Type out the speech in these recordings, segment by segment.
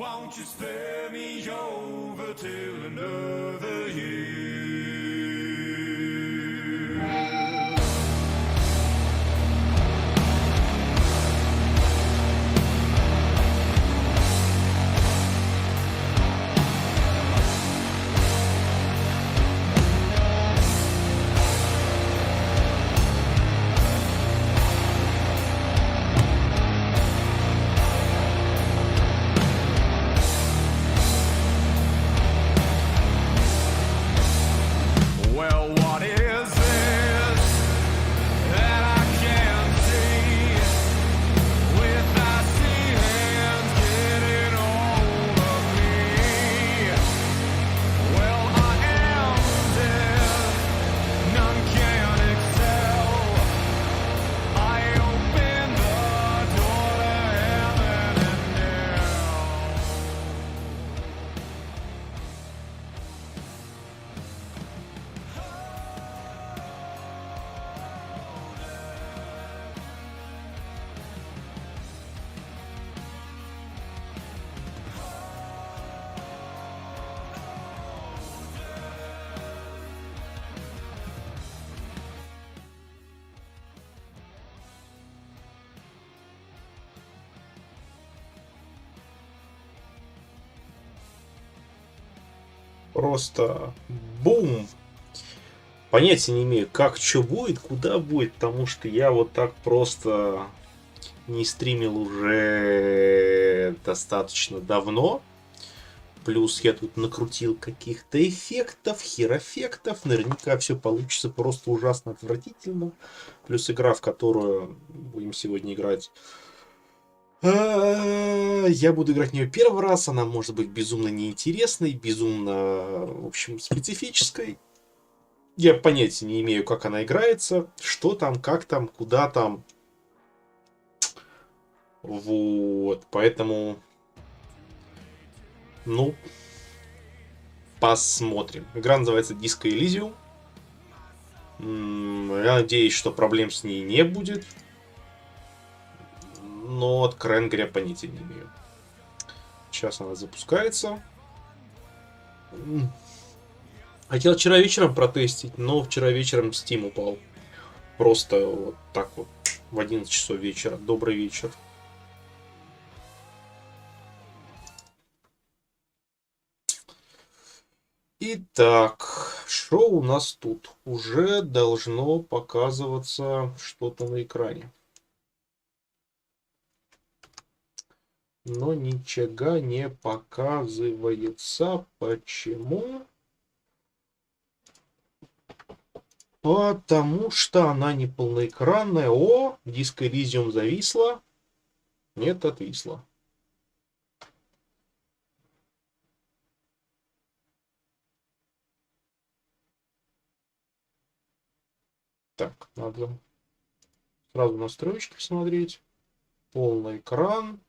Won't you spare me over till another year? Просто бум! Понятия не имею, как что будет, куда будет, потому что я вот так просто не стримил уже достаточно давно. Плюс я тут накрутил каких-то эффектов, херофектов. Наверняка все получится просто ужасно отвратительно. Плюс игра, в которую будем сегодня играть, я буду играть в нее первый раз. Она может быть безумно неинтересной, безумно, в общем, специфической. Я понятия не имею, как она играется, что там, как там, куда там. Вот, поэтому... Ну, посмотрим. Игра называется Disco Elysium. Я надеюсь, что проблем с ней не будет. Но, откровенно говоря, понятия не имею. Сейчас она запускается. Хотел вчера вечером протестить, но вчера вечером Steam упал. Просто вот так вот. В 11 часов вечера. Добрый вечер. Итак, что у нас тут? Уже должно показываться что-то на экране. Но ничего не показывается. Почему? Потому что она не полноэкранная. О, диск Elysium зависла. Нет, отвисла. Так, надо сразу настройки посмотреть. Полный экран.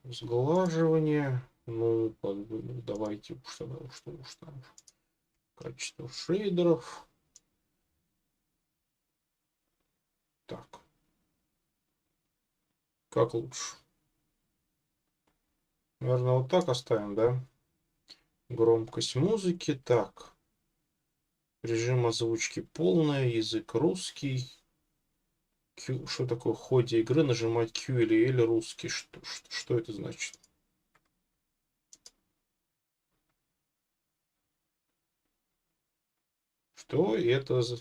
Сглаживание. Ну, как бы, давайте уж тогда, что уж там. Качество шейдеров. Так. Как лучше? Наверное, вот так оставим, да? Громкость музыки. Так. Режим озвучки полная. Язык русский. Q, что такое в ходе игры? Нажимать Q или L русский. Что это значит? Что это за...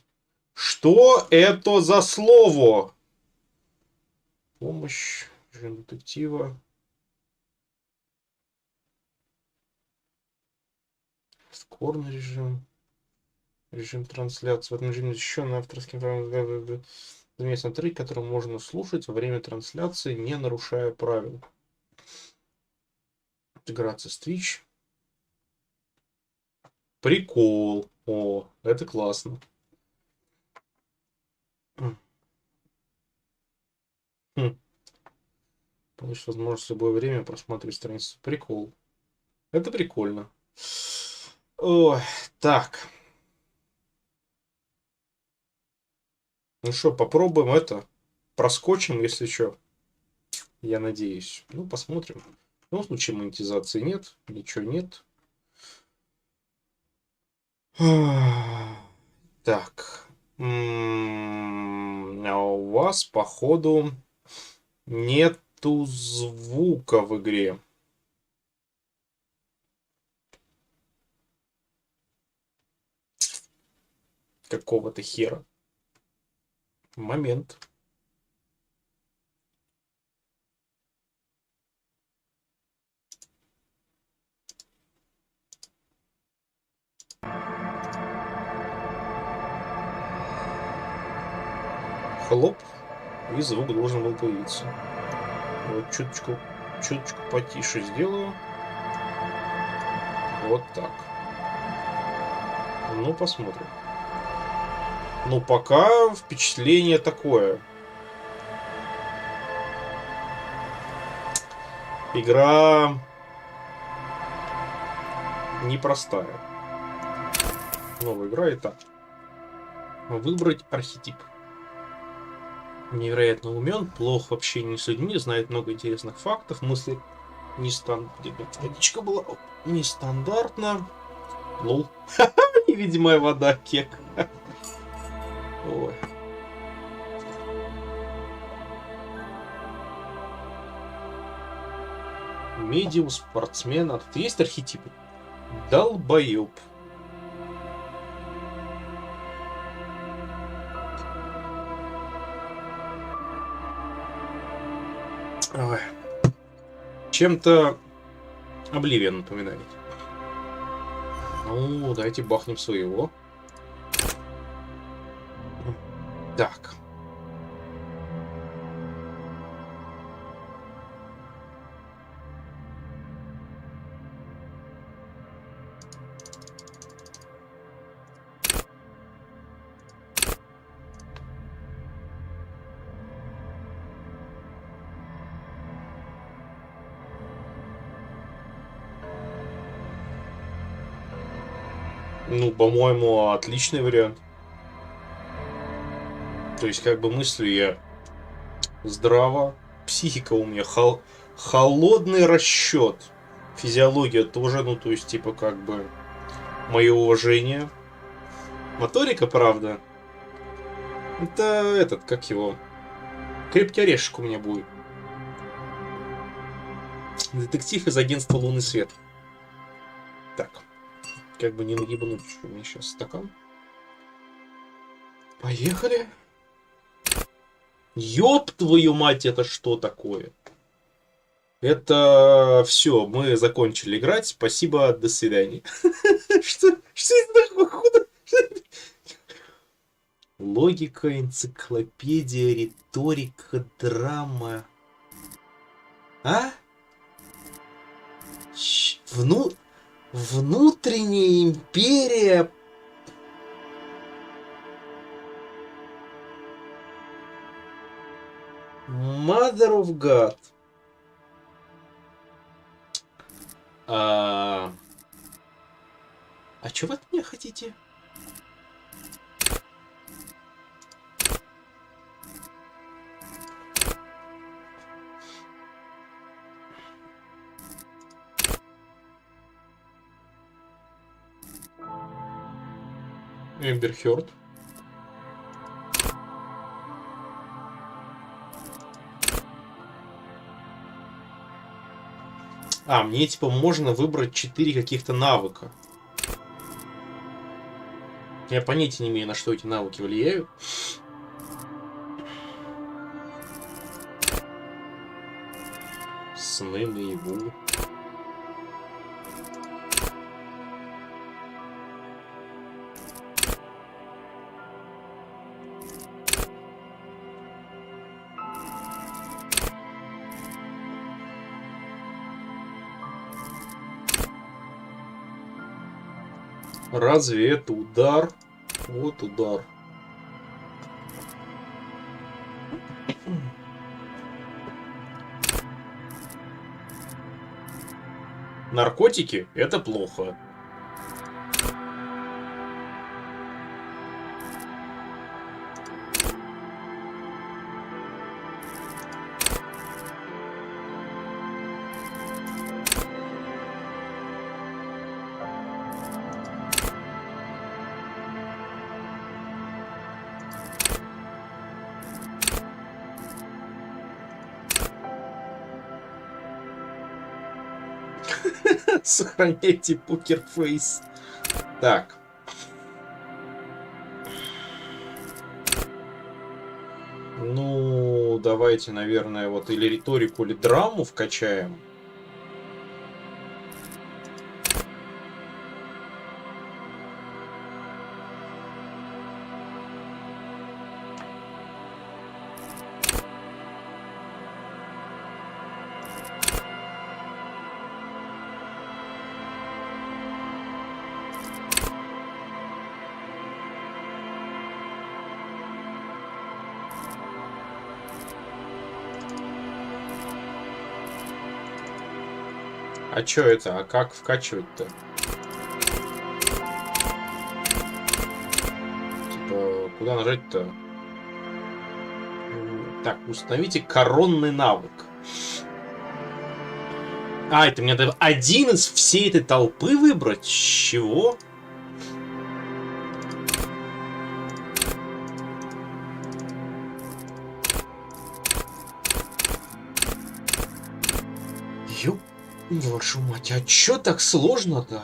Что это за слово? Помощь. Режим детектива. Скорный режим. Режим трансляции. В этом режиме защищен авторским правом. Заместный трек, который можно слушать во время трансляции, не нарушая правил. Интеграция с Twitch. Прикол. О, это классно. Получить возможность в любое время просматривать страницу. Прикол. Это прикольно. Ой, так. Ну что, попробуем это. Проскочим, если что. Я надеюсь. Ну, посмотрим. Ну, в случае монетизации нет, ничего нет. Так. А у вас, походу, нету звука в игре. Какого-то хера. Момент. Хлоп. И звук должен был появиться. Вот чуточку потише сделаю. Вот так. Ну, посмотрим. Ну, пока впечатление такое. Игра непростая. Новая игра и так. Выбрать архетип. Невероятно умен, плохо в общении с людьми, знает много интересных фактов, мысли водичка была нестандартно. Лол. Невидимая вода, кек. Ой. Медиум, спортсмен. А тут есть архетипы? Долбоеб. Ой. Чем-то Обливион напоминает. Ну, давайте бахнем своего. Так. Ну, по-моему, отличный вариант. То есть, как бы мыслю я здраво. Психика у меня холодный расчет. Физиология тоже, ну, то есть, типа, как бы, мое уважение. Моторика, правда. Это этот, как его. Крепкий орешек у меня будет. Детектив из агентства «Лунный свет». Так. Как бы не наебнуть у меня сейчас стакан. Поехали. Ёб твою мать, это что такое? Это все, мы закончили играть. Спасибо, до свидания. Что это такое? Логика, энциклопедия, риторика, драма. А? Внутренняя империя. Mother of God. А что вы от меня хотите? Эмбер Хёрд. Мне типа можно выбрать 4 каких-то навыка. Я понятия не имею, на что эти навыки влияют. Сны наяву. Разве это удар? Вот удар. Наркотики – это плохо. Сохраняйте покерфейс. Так. Ну, давайте, наверное, вот или риторику, или драму вкачаем. А чё это? А как вкачивать-то? Типа, куда нажать-то? Так, установите коронный навык. А, это мне надо один из всей этой толпы выбрать? Чего? Ёп, не вашу мать, а чё так сложно-то?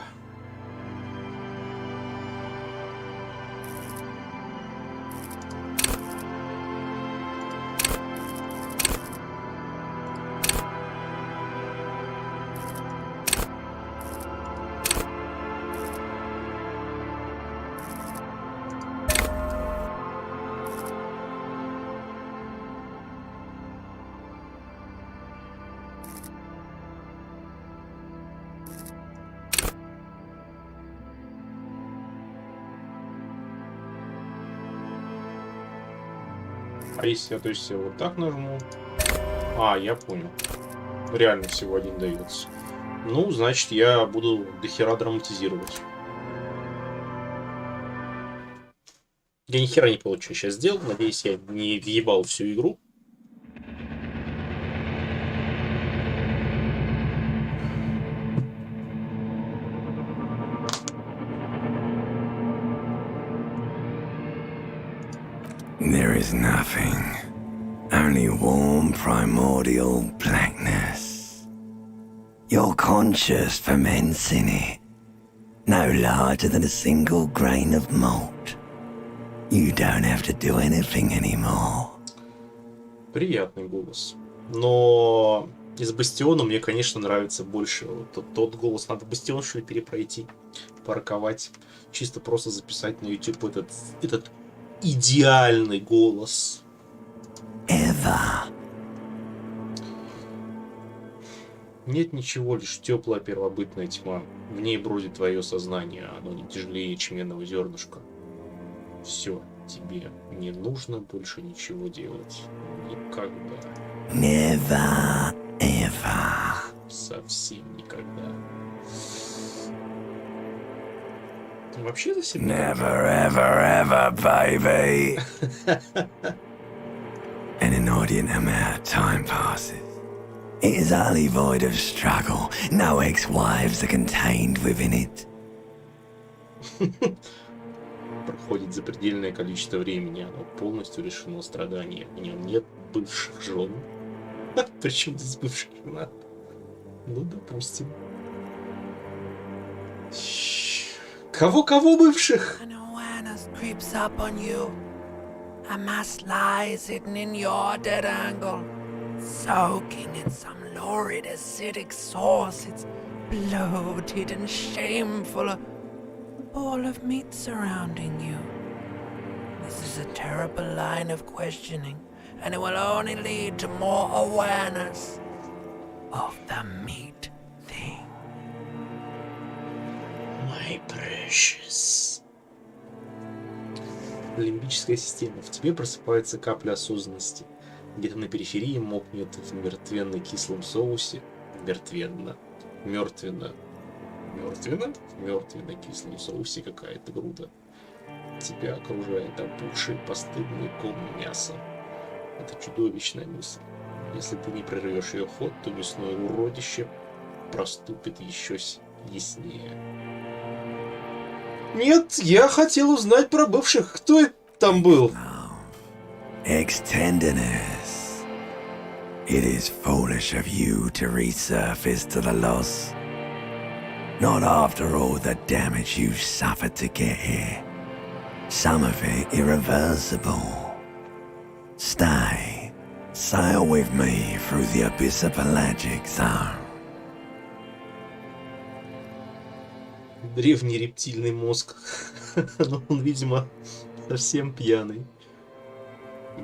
А если я, то есть, вот так нажму? А, я понял. Реально всего один дается. Ну, значит, я буду дохера драматизировать. Я ни хера не понял, что я сейчас сделал. Надеюсь, я не въебал всю игру. There is nothing, only warm primordial blackness. You're conscious ferments in it, no larger than a single grain of malt. You don't have to do anything anymore. Приятный голос. Но из Бастиона мне, конечно, нравится больше вот тот голос. Надо Бастион, что ли, перепройти, парковать. Чисто просто записать на YouTube этот идеальный голос. Ever. Нет ничего, лишь теплая первобытная тьма. В ней бродит твое сознание, оно не тяжелее чменного зернышка. Все, тебе не нужно больше ничего делать. Никогда. Never, ever. Совсем никогда. Вообще за себя. Never, ever, ever, baby. An inordinate amount of time passes. It is utterly void of struggle. No ex-wives are contained within it. Проходит запредельное количество времени, оно полностью лишено страданий. В нем нет бывших жен. Причем здесь бывших жена? Ну, допустим. Кого бывших? An awareness creeps up on you. A mass lies hidden in your dead angle, soaking in some lurid acidic sauce. It's bloated and shameful, a ball of meat surrounding you. This is a terrible line of questioning, and it will only lead to more awareness of the meat thing. My precious. Лимбическая система. В тебе просыпается капля осознанности. Где-то на периферии мокнет в мертвенно-кислом соусе. Мертвенно. Мертвенно. Мертвенно? В мертвенно-кислом соусе какая-то груда. Тебя окружает опухший постыдный ком мяса. Это чудовищная мысль. Если ты не прервешь ее ход, то мясное уродище проступит еще яснее. Нет, я хотел узнать про бывших. Кто там был? Ex-tenderness. It is foolish of you to resurface to the loss. Not after all the damage you've suffered to get here. Some of it irreversible. Stay. Sail with me through the abyssopelagic zone. Древний рептильный мозг. Но он, видимо, совсем пьяный.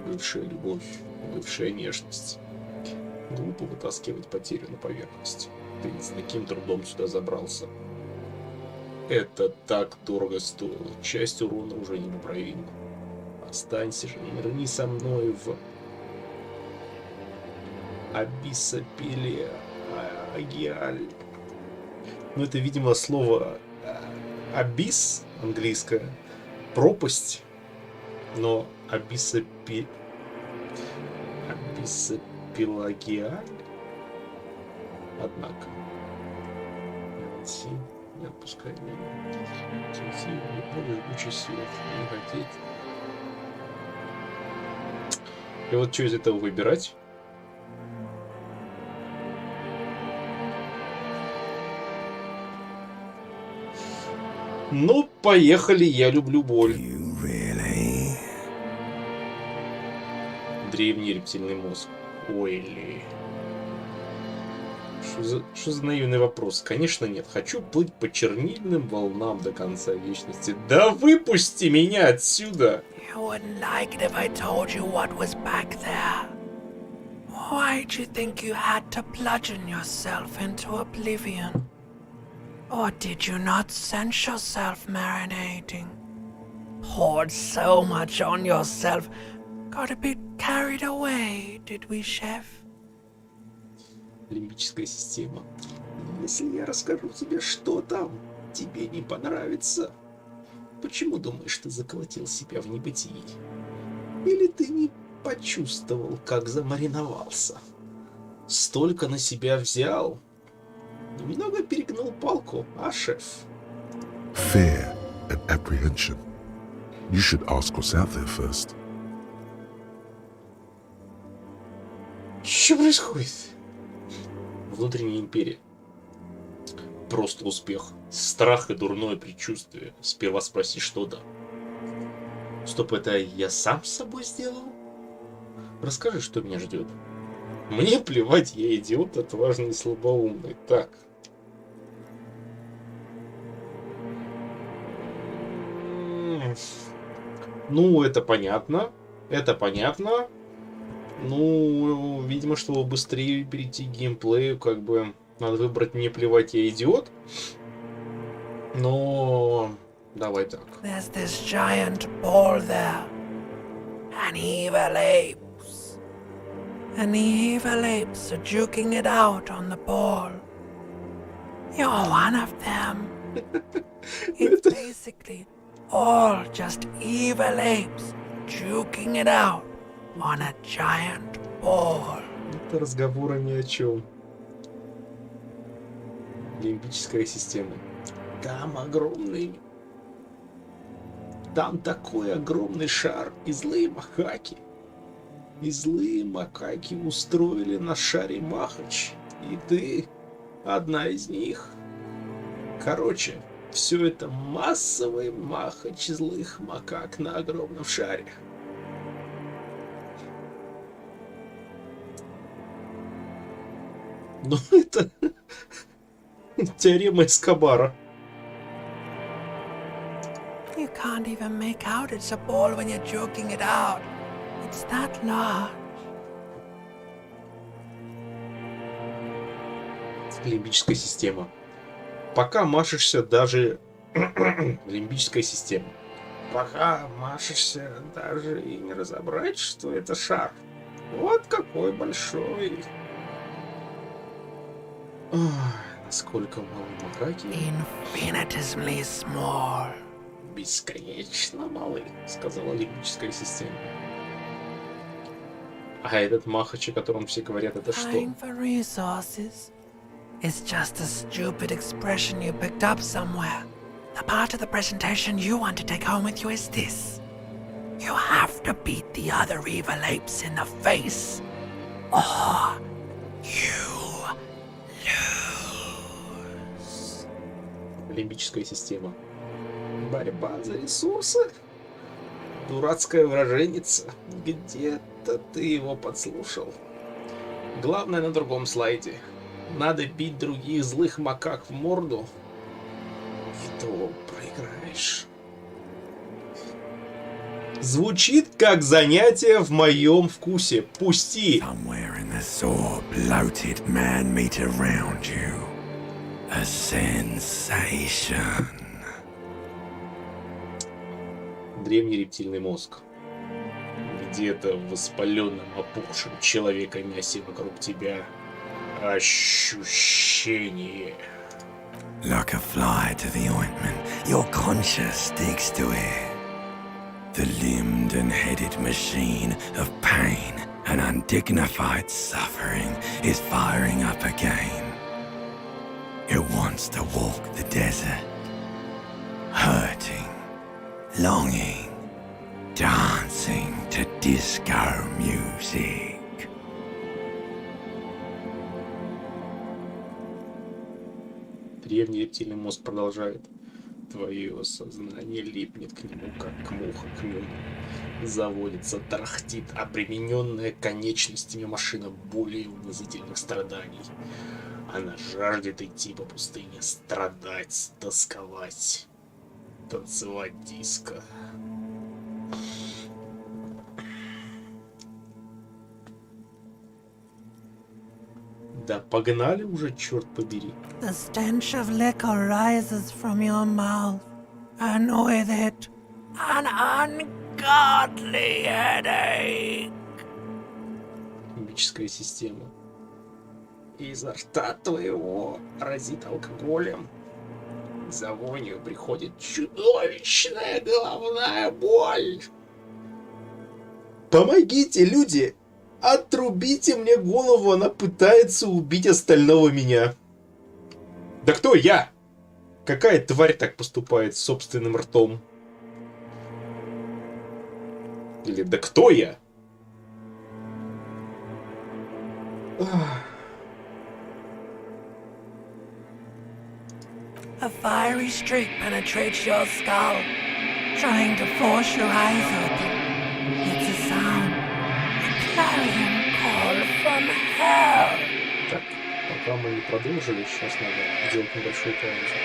Бывшая любовь, бывшая нежность. Глупо вытаскивать потерю на поверхность. Ты с таким трудом сюда забрался. Это так дорого стоило. Часть урона уже непоправима. Останься же, нырни со мной в Абиссопелиагиаль. Ну, это, видимо, слово абисс, английское, пропасть, но Абиссопелагиаль. Однако. Не отпускай меня. Сойти не поле жгучий свет. Не хотеть. И вот что из этого выбирать? Ну, поехали, я люблю боль. Really? Древний рептильный мозг. Ой. Что за наивный вопрос? Конечно нет. Хочу плыть по чернильным волнам до конца вечности. Да выпусти меня отсюда! You wouldn't like it if I told you what was back there. Why'd you think you had to bludgeon yourself into oblivion? Or did you not sense yourself marinating? Poured so much on yourself. Got a bit carried away, did we, chef? Лимбическая система. Если я расскажу тебе, что там, тебе не понравится. Почему думаешь, ты заколотил себя в небытии? Или ты не почувствовал, как замариновался? Столько на себя взял. Немного перегнул палку, а, шеф? Fear and apprehension. You should ask what's out there first. Что происходит? Внутренняя империя. Просто успех. Страх и дурное предчувствие. Сперва спроси, что да. Стоп, это я сам с собой сделал? Расскажи, что меня ждет. Мне плевать, я идиот, отважный и слабоумный. Так. Ну, это понятно. Это понятно. Ну, видимо, чтобы быстрее перейти к геймплею, как бы надо выбрать «не плевать, я идиот». Но давай так. There's this giant ball there. And evil apes. And the evil apes are juking it out on the ball. You're one of them. It's basically all just evil apes juking it out on a giant ball. Это разговоры ни о чем. Лимбическая система. Там огромный... Там такой огромный шар, и злые макаки. И злые макаки устроили на шаре махач. И ты одна из них. Короче, все это массовый махач злых макак на огромном шаре. Ну это теорема Эскобара. You can't even make out it's a ball when you're joking it out. It's that large. Лимбическая система. Пока машешься даже... Лимбическая система. Пока машешься даже и не разобрать, что это шар. Вот какой большой. Ой, насколько мало макаки. Infinitesimally small. Бесконечно малы, сказала лимбическая система. А этот махач, о котором все говорят, это что? Time for resources. It's just a stupid expression you picked up somewhere. The part of the presentation you want to take home with you is this. You have to beat the other evil apes in the face, or you lose. Лимбическая система. Борьба за ресурсы? Дурацкая выраженница. Где-то ты его подслушал. Главное на другом слайде. Надо бить других злых макак в морду. И то проиграешь. Звучит как занятие в моем вкусе. Пусти. Somewhere in the saw, bloated man meat around you. A sensation. Древний рептильный мозг. Где-то в воспаленном, опухшем человека мясе вокруг тебя ощущение. Like a fly to the ointment, your conscience sticks to it. The limbed and headed machine of pain and undignified suffering is firing up again. It wants to walk the desert, hurting, longing, dancing to disco music. Древний рептильный мозг продолжает. Твое сознание липнет к нему, как муха к меду. Заводится, тарахтит, обремененная конечностями машина боли и унизительных страданий. Она жаждет идти по пустыне, страдать, тосковать, танцевать диско. Да погнали уже, черт побери. The stench of liquor rises from your mouth, and with it, an ungodly headache. Химическая система. Изо рта твоего разит алкоголем. За вонью приходит чудовищная головная боль. Помогите, люди! Отрубите мне голову, она пытается убить остального меня. Да кто я? Какая тварь так поступает с собственным ртом? Или да кто я? A fiery streak penetrates your skull, trying to force your eyes open. It's a sound, a clarion call from hell. Так, пока мы не продолжили, сейчас надо сделать небольшую паузу.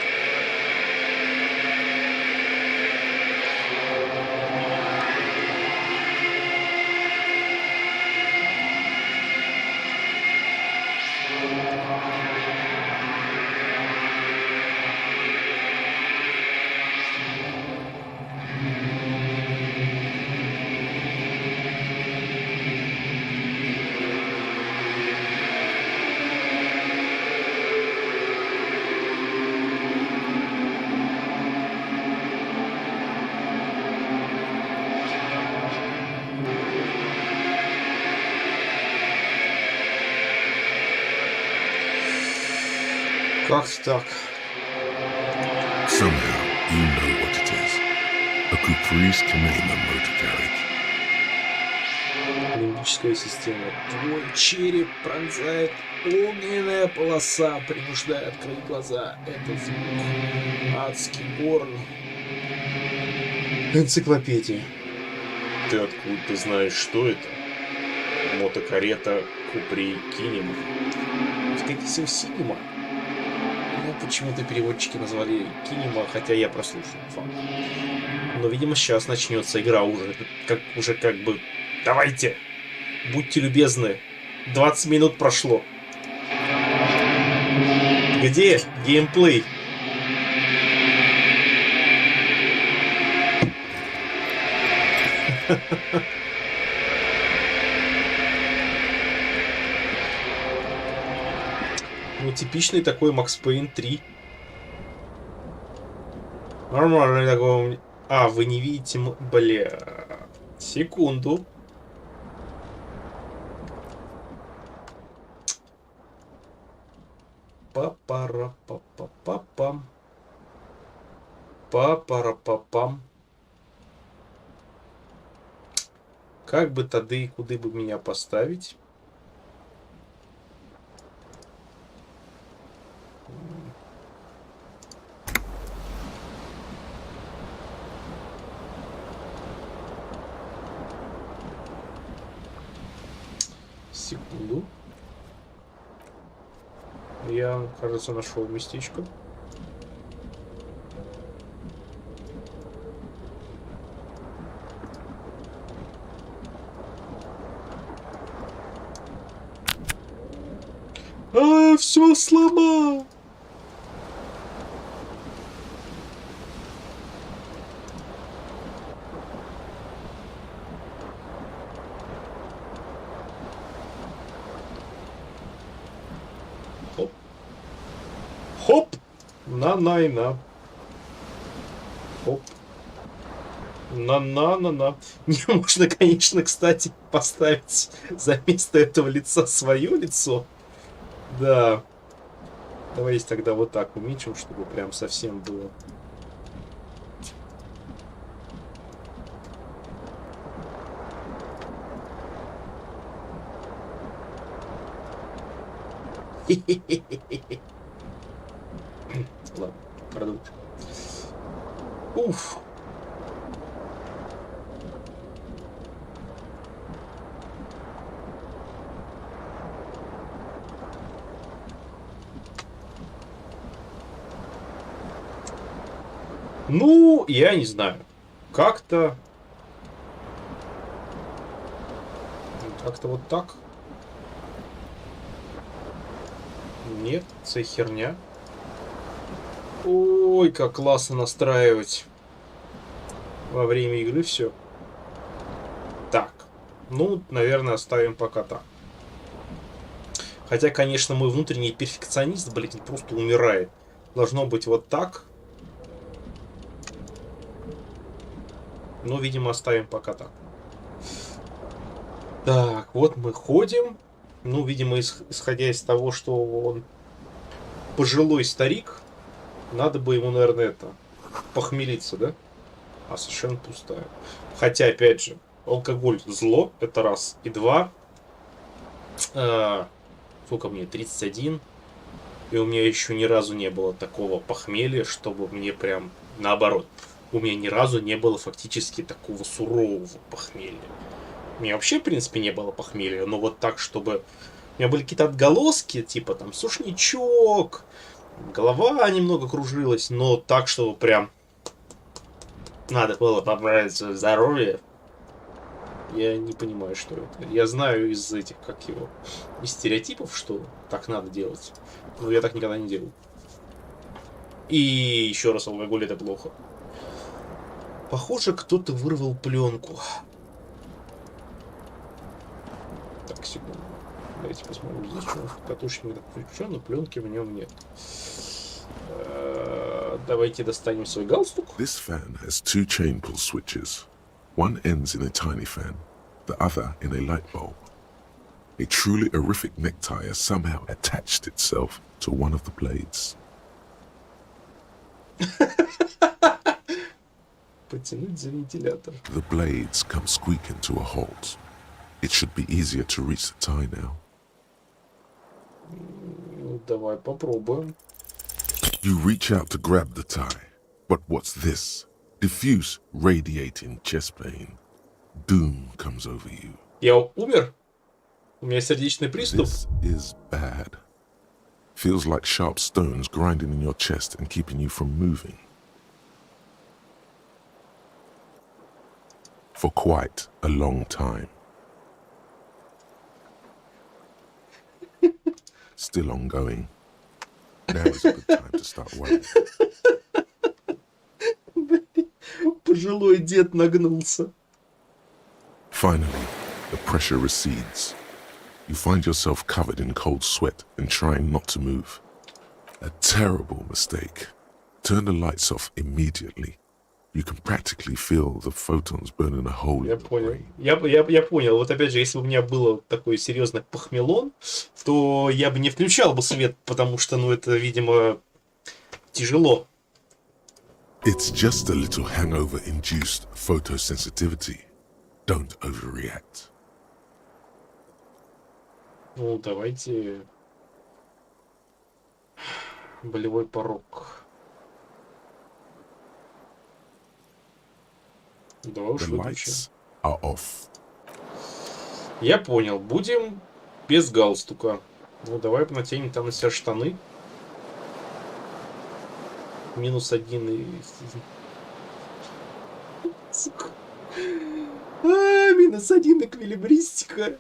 Как-то так. Somehow, you know what it is. A caprice can name a motor carriage. Лимбическая система. Твой череп пронзает огненная полоса, принуждая открыть глаза. Это звук. Адский горн. Энциклопедия. Ты откуда знаешь, что это? Мотокарета Купри Кинема. Скорее всего, Синема. Ну, почему-то переводчики назвали Кинема, хотя я прослушал факт. Но, видимо, сейчас начнется игра уже. Как бы... Давайте! Будьте любезны. 20 минут прошло. Где геймплей? Ну, типичный такой Макс Пейн 3. Нормальный такой... А, вы не видите... Бля... Секунду. Па-пара-па-па-па-пам. Па-пара-па-пам. Как бы тады и куды бы меня поставить? Секунду. Я, кажется, нашел местечко. Все сломал. Хоп. Хоп. На. Хоп. На. Не можно, конечно, кстати, поставить за место этого лица свое лицо. Да. Давайте тогда вот так уменьшим, чтобы прям совсем было. Ладно, продукт. Уф. Ну, я не знаю. Как-то вот так. Нет, это херня. Ой, как классно настраивать во время игры все. Так. Ну, наверное, оставим пока так. Хотя, конечно, мой внутренний перфекционист, блин, просто умирает. Должно быть вот так. Но, видимо, оставим пока так. Так, вот мы ходим. Ну, видимо, исходя из того, что он пожилой старик, надо бы ему, наверное, это похмелиться, да? А совершенно пустая. Хотя, опять же, алкоголь зло, это раз. И два. Сколько мне? 31. И у меня еще ни разу не было такого похмелья, чтобы мне прям наоборот. У меня ни разу не было фактически такого сурового похмелья. У меня вообще, в принципе, не было похмелья, но вот так, чтобы... У меня были какие-то отголоски, типа там сушничок, голова немного кружилась, но так, чтобы прям надо было поправить свое здоровье. Я не понимаю, что это. Я знаю из этих, как его, из стереотипов, что так надо делать, но я так никогда не делал. И еще раз, алкоголь это плохо. Похоже, кто-то вырвал пленку. Так, секунду. Давайте посмотрим. Здесь катушечник не включен, но пленки в нем нет. Давайте достанем свой галстук. This fan has two chain pull switches. One ends in a tiny fan, the other in a light bulb. A truly horrific necktie has somehow attached itself to one of the blades. Потянуть за вентилятор. The blades come squeaking to a halt. It should be easier to reach the tie now. Ну, давай попробуем. You reach out to grab the tie. But what's this? Diffuse, radiating chest pain. Doom comes over you. Я умер? У меня сердечный приступ? This is bad. Feels like sharp stones grinding in your chest and keeping you from moving. For quite a long time. Still ongoing. Now is a good time to start worrying. Пожилой дед нагнулся. Finally, the pressure recedes. You find yourself covered in cold sweat and trying not to move. A terrible mistake. Turn the lights off immediately. You can practically feel the photons burning a hole Я in your понял. brain. Я понял. Вот опять же, если бы у меня было такой серьезный похмелон, то я бы не включал бы свет, потому что, ну, это, видимо, тяжело. It's just a little hangover-induced photosensitivity. Don't overreact. Ну, давайте... Болевой порог. Давай уж The выключим. lights are off. Я понял. Будем без галстука. Ну, давай натянем там на себя штаны. -1 и... Сука. -1 эквилибристика.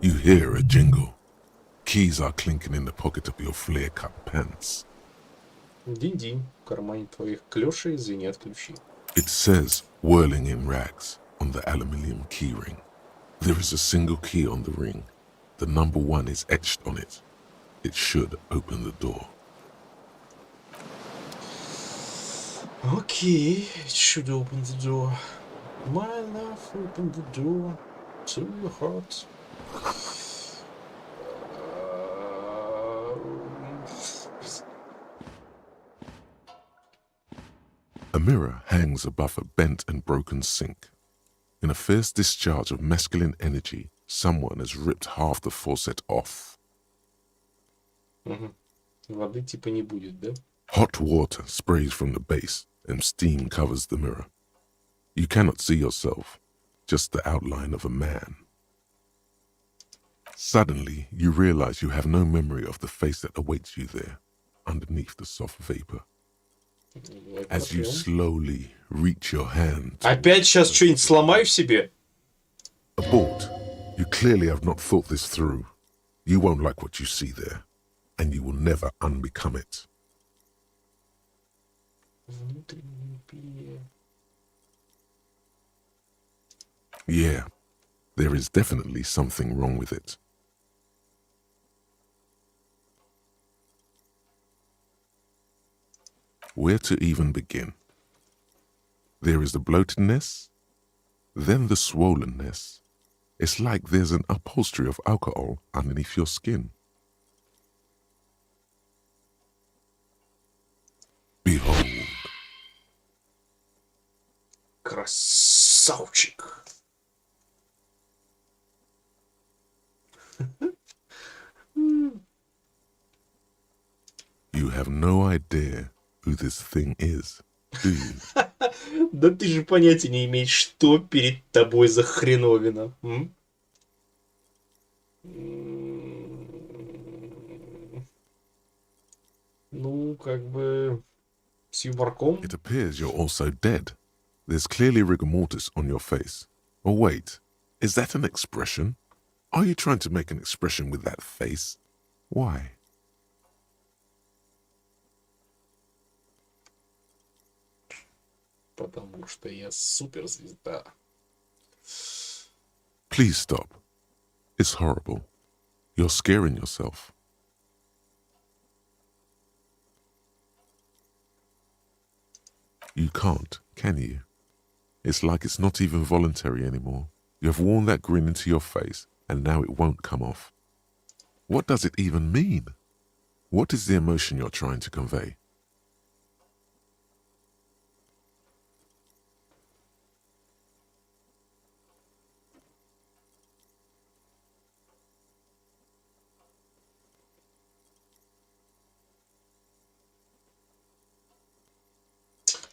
You hear a jingle. Keys are clinking in the pocket of your flare-cut pants. Динь-динь. В кармане твоих клёшей звенят ключи. It says whirling in rags on the aluminium keyring. There is a single key on the ring. The number 1 is etched on it. It should open the door. Okay, it should open the door. My love, open the door to your heart. A mirror hangs above a bent and broken sink. In a fierce discharge of masculine energy, someone has ripped half the faucet off. Воды типа не будет, да? Hot water sprays from the base and steam covers the mirror. You cannot see yourself, just the outline of a man. Suddenly, you realize you have no memory of the face that awaits you there, underneath the soft vapor. As you slowly reach your hand... Опять сейчас что-нибудь сломаю в себе? Abort. You clearly have not thought this through. You won't like what you see there, and you will never unbecome it. Yeah, there is definitely something wrong with it. Where to even begin? There is the bloatedness, then the swollenness. It's like there's an upholstery of alcohol underneath your skin. Behold. Красавчик. You have no idea who this thing is, do you? Да ты же понятия не имеешь, что перед тобой за хреновина. Ну, как бы... С юморком. It appears you're also dead. There's clearly rigor mortis on your face. Oh wait, is that an expression? Are you trying to make an expression with that face? Why? Потому что я суперзвезда. Please stop. It's horrible. You're scaring yourself. You can't, can you? It's like it's not even voluntary anymore. You have worn that grin into your face, and now it won't come off. What does it even mean? What is the emotion you're trying to convey?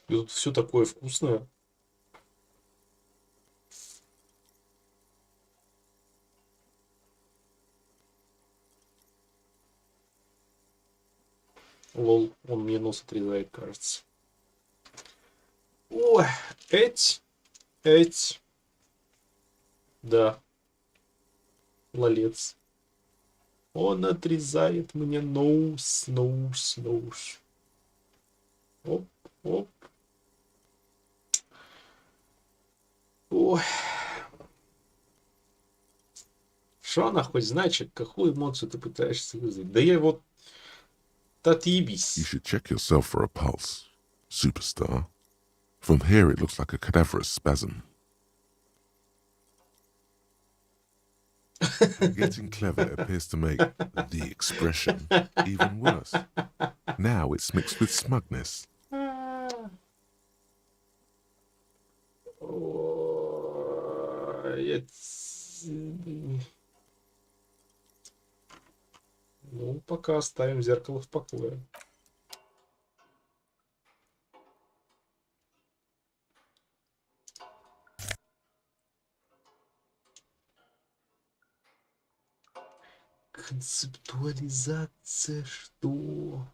И тут все такое вкусное. Лол, он мне нос отрезает, кажется. Ой, эть. Да. Лолец. Он отрезает мне нос. Оп. Ой. Что она хоть значит? Какую эмоцию ты пытаешься вызвать? Да я вот... Отъебись. You should check yourself for a pulse, superstar. From here it looks like a cadaverous spasm. And getting clever appears to make the expression even worse. Now it's mixed with smugness. Ну, пока оставим зеркало в покое. Концептуализация что?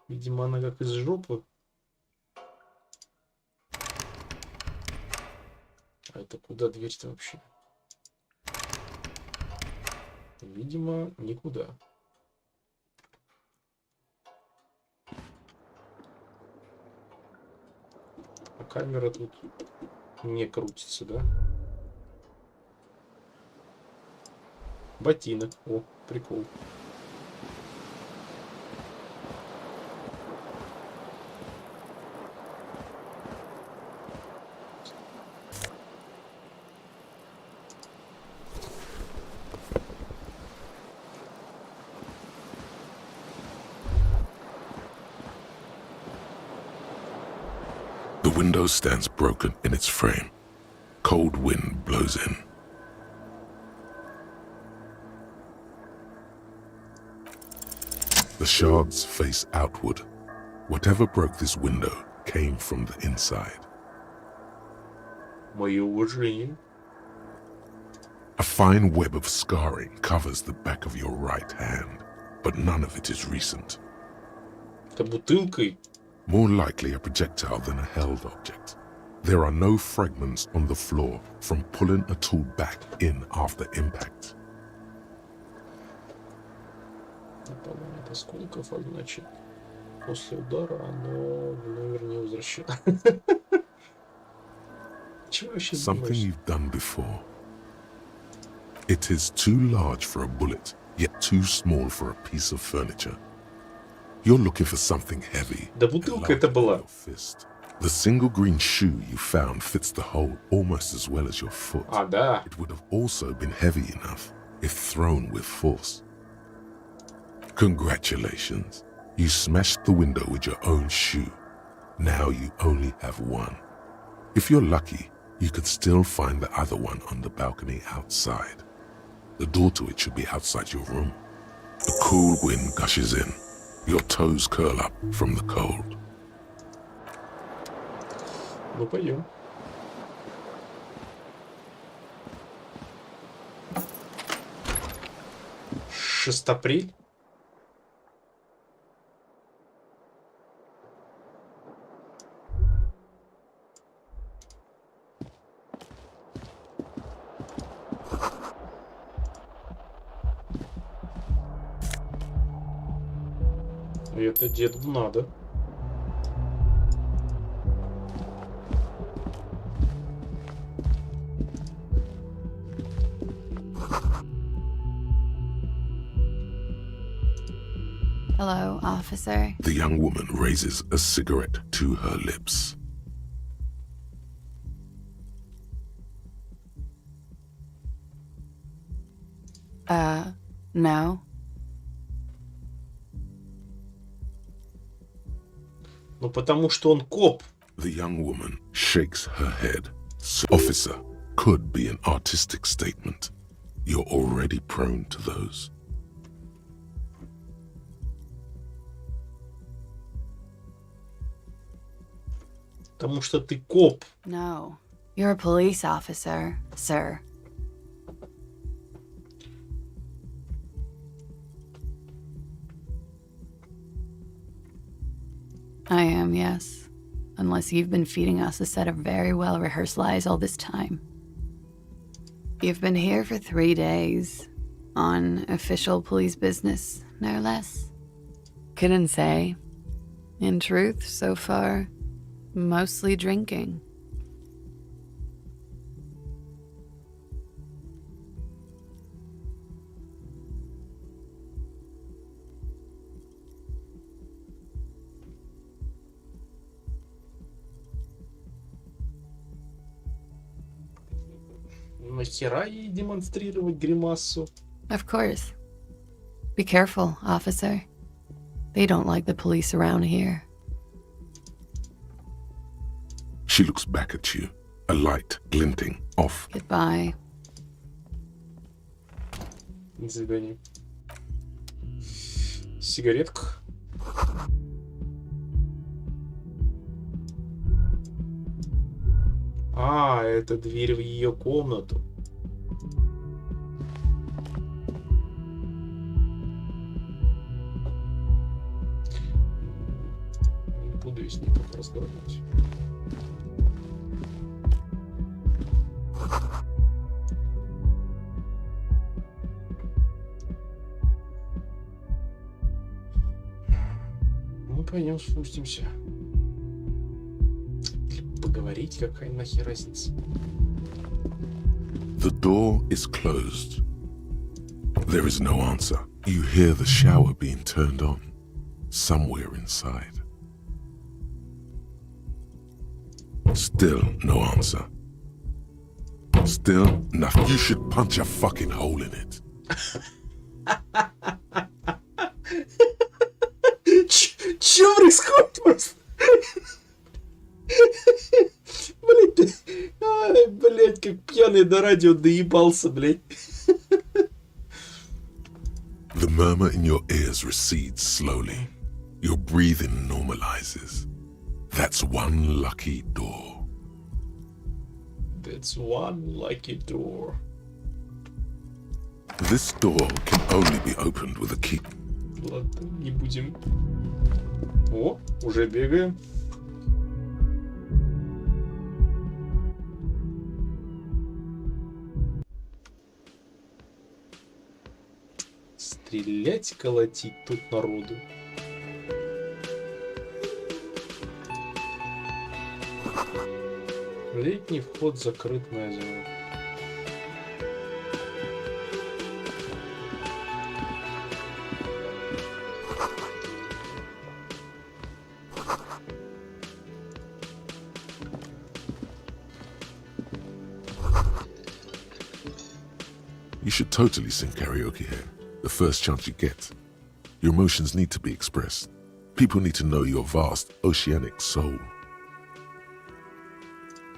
Видимо, она как из жопы. А это куда дверь-то вообще? Видимо, никуда. А камера тут не крутится, да? Ботинок. О, прикол. The window stands broken in its frame. Cold wind blows in. The shards face outward. Whatever broke this window came from the inside. Мое уважение. A fine web of scarring covers the back of your right hand, but none of it is recent. Это бутылкой. More likely a projectile than a held object. There are no fragments on the floor from pulling a tool back in after impact. Нападание от осколков, а значит, после удара оно в номер не возвращается. Чего вообще Something думаешь? you've done before. It is too large for a bullet, yet too small for a piece of furniture. You're looking for something heavy. Да and бутылка это larger than была. your fist. The single green shoe you found fits the hole almost as well as your foot. А, да. It would have also been heavy enough if thrown with force. Congratulations. You smashed the window with your own shoe. Now you only have one. If you're lucky, you could still find the other one on the balcony outside. The door to it should be outside your room. The cool wind gushes in. Your toes curl up from the cold. Ну, пойдем. Шестапрель. Это деду надо. Hello, officer. The young woman raises a cigarette to her lips. No. Ну, потому что он коп. The young woman shakes her head. Officer could be an artistic statement. You're already prone to those. Потому что ты коп. No. You're a police officer, sir. I am, yes. Unless you've been feeding us a set of very well-rehearsed lies all this time. You've been here for 3 days. On official police business, no less. Couldn't say. In truth, so far, mostly drinking. Нахера ей демонстрировать гримасу? Of course. Be careful, officer. They don't like the police around here. She looks back at you, a light glinting off. Goodbye. До свидания. Сигаретка. А, это дверь в ее комнату. Не буду с ней пока разговаривать. Ну, пойдем спустимся. Поговорить, какая нахер разница. The door is closed. There is no answer. You hear the shower being turned on somewhere inside. Still no answer. Still nothing. You should punch a fucking hole in it. Чё происходит просто? Блять, ай, блять, как пьяный до радио доебался, блять. The murmur in your ears recedes slowly. Your breathing normalizes. That's one lucky door. That's one lucky door. This door can only be opened with a key. Ладно, не будем. О, уже бегаем. Стрелять, колотить тут народу. Летний вход закрыт на зиму. You should totally sing karaoke here, the first chance you get. Your emotions need to be expressed. People need to know your vast, oceanic soul.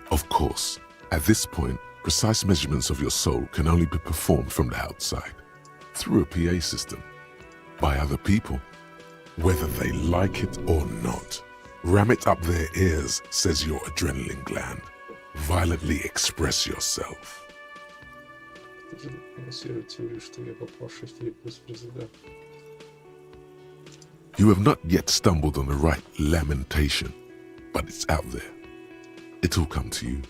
Of course, at this point, precise measurements of your soul can only be performed from the outside, through a PA system, by other people, whether they like it or not. Ram it up their ears, says your adrenaline gland. Violently express yourself. You have not yet stumbled on the right lamentation, but it's out there. It'll come to you.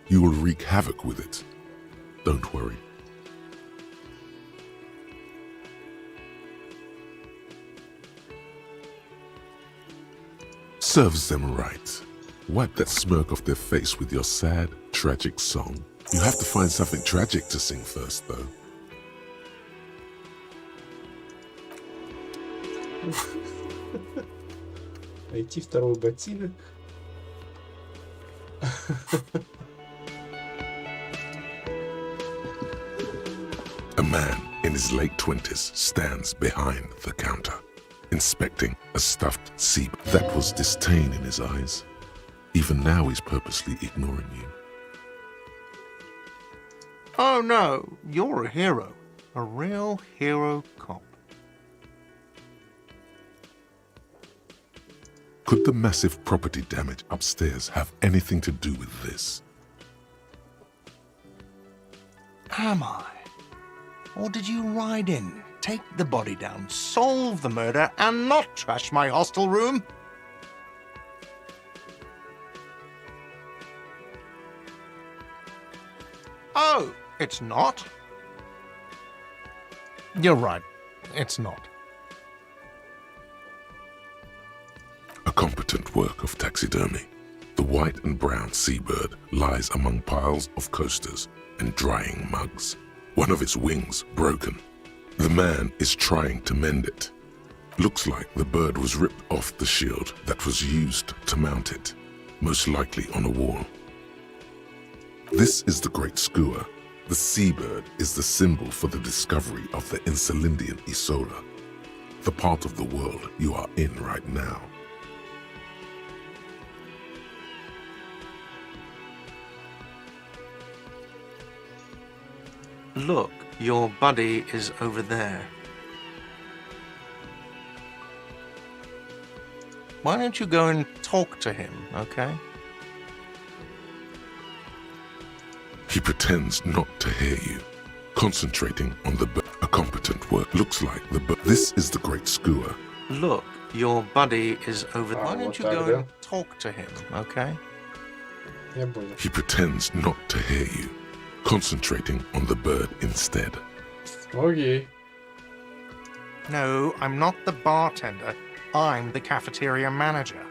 You will wreak havoc with it. Don't worry. Serves them right. Wipe that smirk off their face with your sad, tragic song. You have to find something tragic to sing first, though. Найти второй ботинок. A man in his late 20s stands behind the counter, inspecting a stuffed sea. That was disdain in his eyes. Even now he's purposely ignoring you. Oh no, you're a hero. A real hero cop. Could the massive property damage upstairs have anything to do with this? Am I? Or did you ride in, take the body down, solve the murder, and not trash my hostel room? Oh, it's not? You're right, it's not. A competent work of taxidermy. The white and brown seabird lies among piles of coasters and drying mugs. One of its wings broken. The man is trying to mend it. Looks like the bird was ripped off the shield that was used to mount it, most likely on a wall. This is the Great Skua. The seabird is the symbol for the discovery of the Insulindian Isola, the part of the world you are in right now. Look, your buddy is over there. Why don't you go and talk to him, okay? He pretends not to hear you, concentrating on the a competent work. Looks like this is the great skewer. Look, your buddy is over there. Why вот don't you так, go да? and talk to him, okay? Я понял. He pretends not to hear you, concentrating on the bird instead. Окей. No, I'm not the bartender. I'm the cafeteria manager.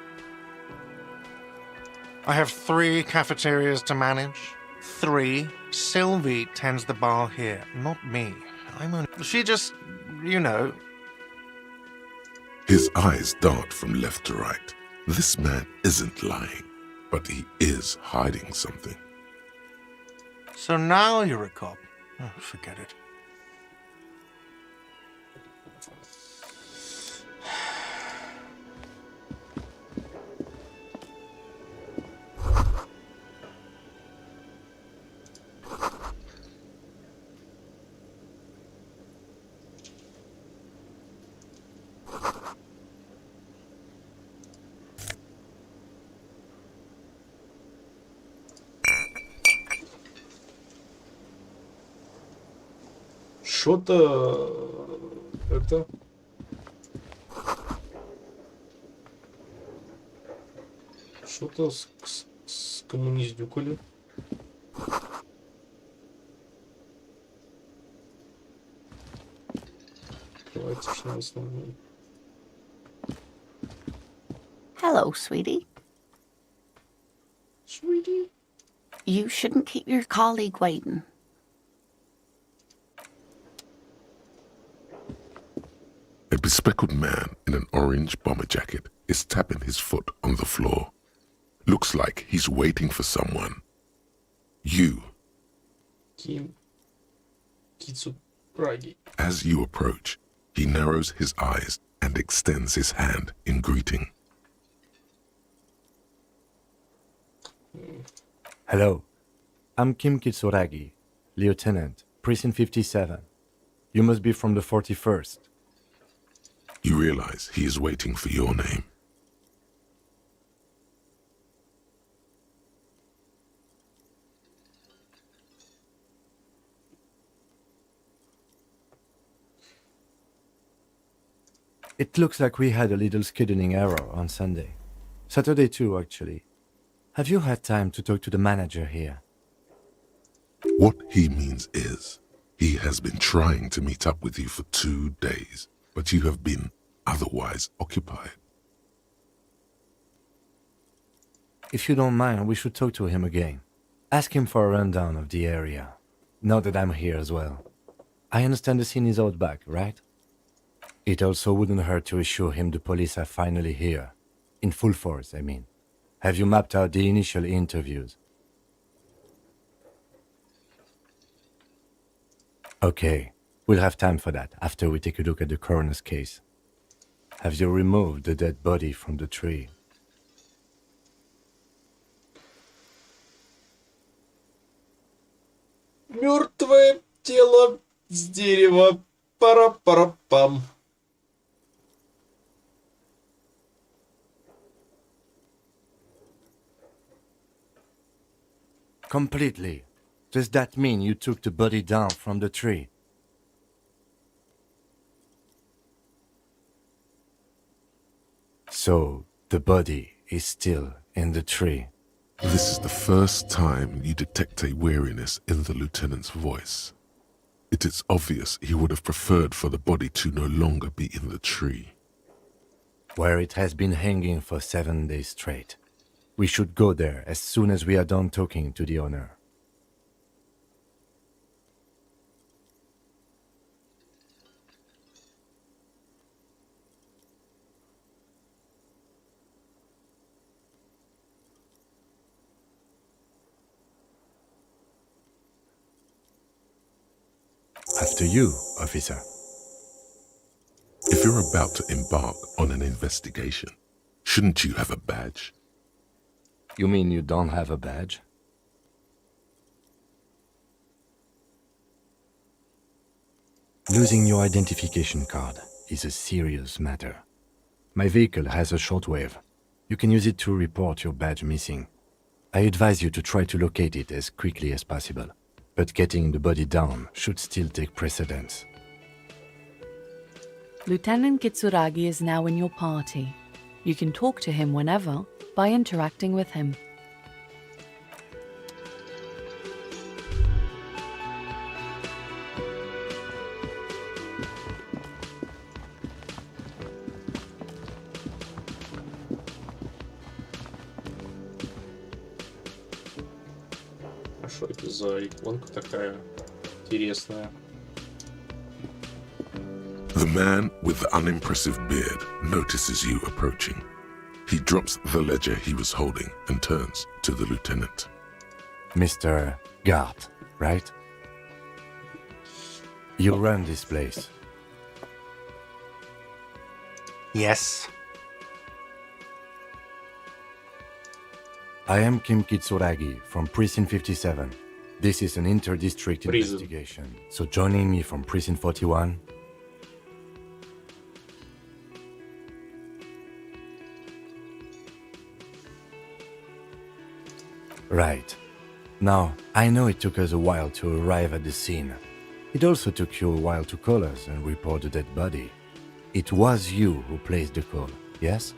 I have 3 cafeterias to manage. 3. Sylvie tends the bar here, not me. She just, you know. His eyes dart from left to right. This man isn't lying, but he is hiding something. So now you're a cop. Oh, forget it. Что-то... Это... Что-то скоммуниздюкали. Давайте что в основном. Hello, sweetie. Sweetie. You shouldn't keep your colleague waiting. A bespectacled man in an orange bomber jacket is tapping his foot on the floor. Looks like he's waiting for someone. You. Кицураги. As you approach, he narrows his eyes and extends his hand in greeting. Hello, I'm Kim Kitsuragi, Lieutenant, Precinct 57. You must be from the 41st. You realize he is waiting for your name. It looks like we had a little scheduling error on Sunday. Saturday too, actually. Have you had time to talk to the manager here? What he means is, he has been trying to meet up with you for 2 days, but you have been otherwise occupied. If you don't mind, we should talk to him again. Ask him for a rundown of the area, now that I'm here as well. I understand the scene is out back, right? It also wouldn't hurt to assure him the police are finally here. In full force, I mean. Have you mapped out the initial interviews? Okay, we'll have time for that after we take a look at the coroner's case. Have you removed the dead body from the tree? Мертвое тело с дерева. Пара-пара-пам. Completely. Does that mean you took the body down from the tree? So, the body is still in the tree. This is the first time you detect a weariness in the lieutenant's voice. It is obvious he would have preferred for the body to no longer be in the tree. Where it has been hanging for 7 days straight. We should go there as soon as we are done talking to the owner. After you, officer. If you're about to embark on an investigation, shouldn't you have a badge? You mean you don't have a badge? Losing your identification card is a serious matter. My vehicle has a shortwave. You can use it to report your badge missing. I advise you to try to locate it as quickly as possible, but getting the body down should still take precedence. Lieutenant Kitsuragi is now in your party. You can talk to him whenever by interacting with him. А что это за иконка такая интересная? The man with the unimpressive beard notices you approaching. He drops the ledger he was holding and turns to the lieutenant. Mr. Gart, right? You run this place. Yes. I am Kim Kitsuragi from Precinct 57. This is an inter-district Prison. investigation. So joining me from Precinct 41... Right. Now, I know it took us a while to arrive at the scene. It also took you a while to call us and report the dead body. It was you who placed the call, yes?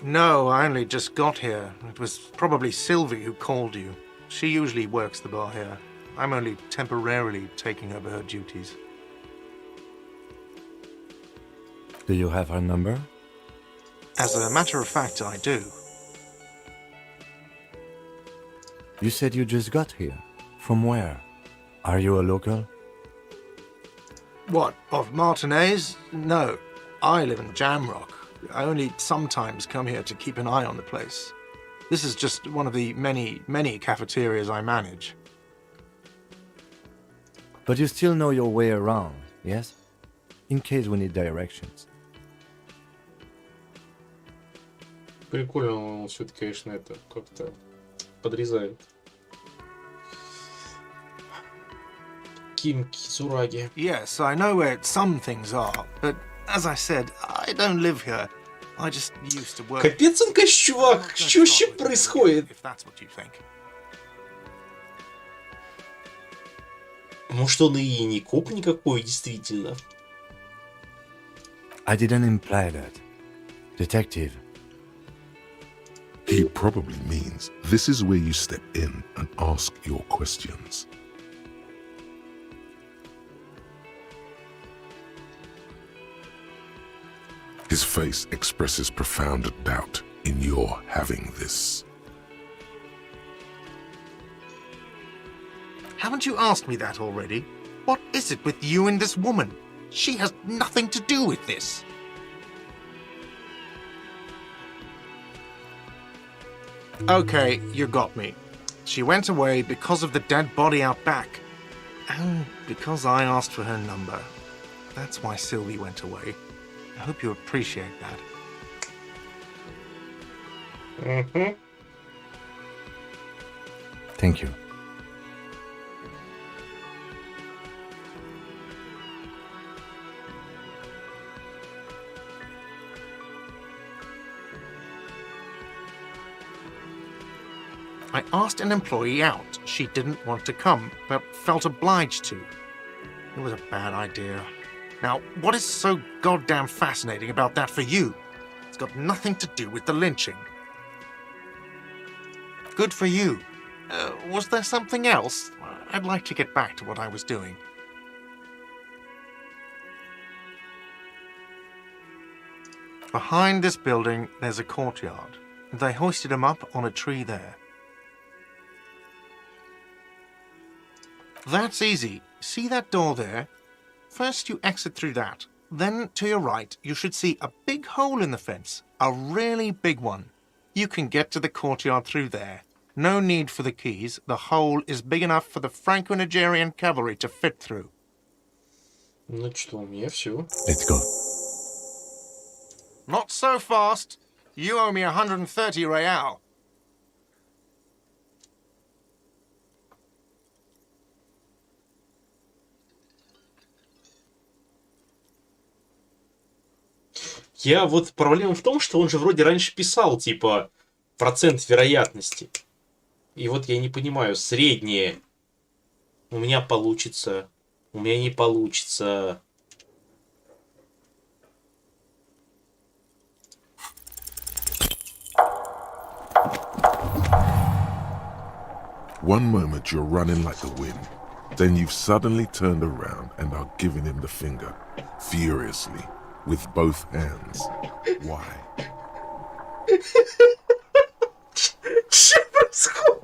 No, I only just got here. It was probably Sylvie who called you. She usually works the bar here. I'm only temporarily taking over her duties. Do you have her number? As a matter of fact, I do. You said you just got here. From where? Are you a local? What, of Martinez? No, I live in Jamrock. I only sometimes come here to keep an eye on the place. This is just one of the many cafeterias I manage. But you still know your way around, yes? In case we need directions. Прикольно, он все-таки, конечно, это как-то подрезает. Ким Кицураги. Yes, I know where some things are, but as I said, I don't live here. I just used to work. Капец он чувак, что вообще происходит? If that's what you think. Может, он и не коп никакой, действительно. I didn't imply that. Detective. He probably means this is where you step in and ask your questions. His face expresses profound doubt in your having this. Haven't you asked me that already? What is it with you and this woman? She has nothing to do with this. Okay, you got me. She went away because of the dead body out back. And because I asked for her number. That's why Sylvie went away. I hope you appreciate that. Угу. Thank you. I asked an employee out. She didn't want to come, but felt obliged to. It was a bad idea. Now, what is so goddamn fascinating about that for you? It's got nothing to do with the lynching. Good for you. Was there something else? I'd like to get back to what I was doing. Behind this building, there's a courtyard. They hoisted him up on a tree there. That's easy. See that door there? First you exit through that. Then to your right, you should see a big hole in the fence. A really big one. You can get to the courtyard through there. No need for the keys. The hole is big enough for the Franco-Nigerian cavalry to fit through. Ну что, у меня все. Let's go. Not so fast. You owe me 130 real. Я вот проблема в том, что он же вроде раньше писал, типа, процент вероятности. И вот я не понимаю, среднее. У меня получится. У меня не получится. One moment you're running like the wind. Then you've suddenly turned around and are giving him the finger, furiously, with both hands. Why? Что происходит?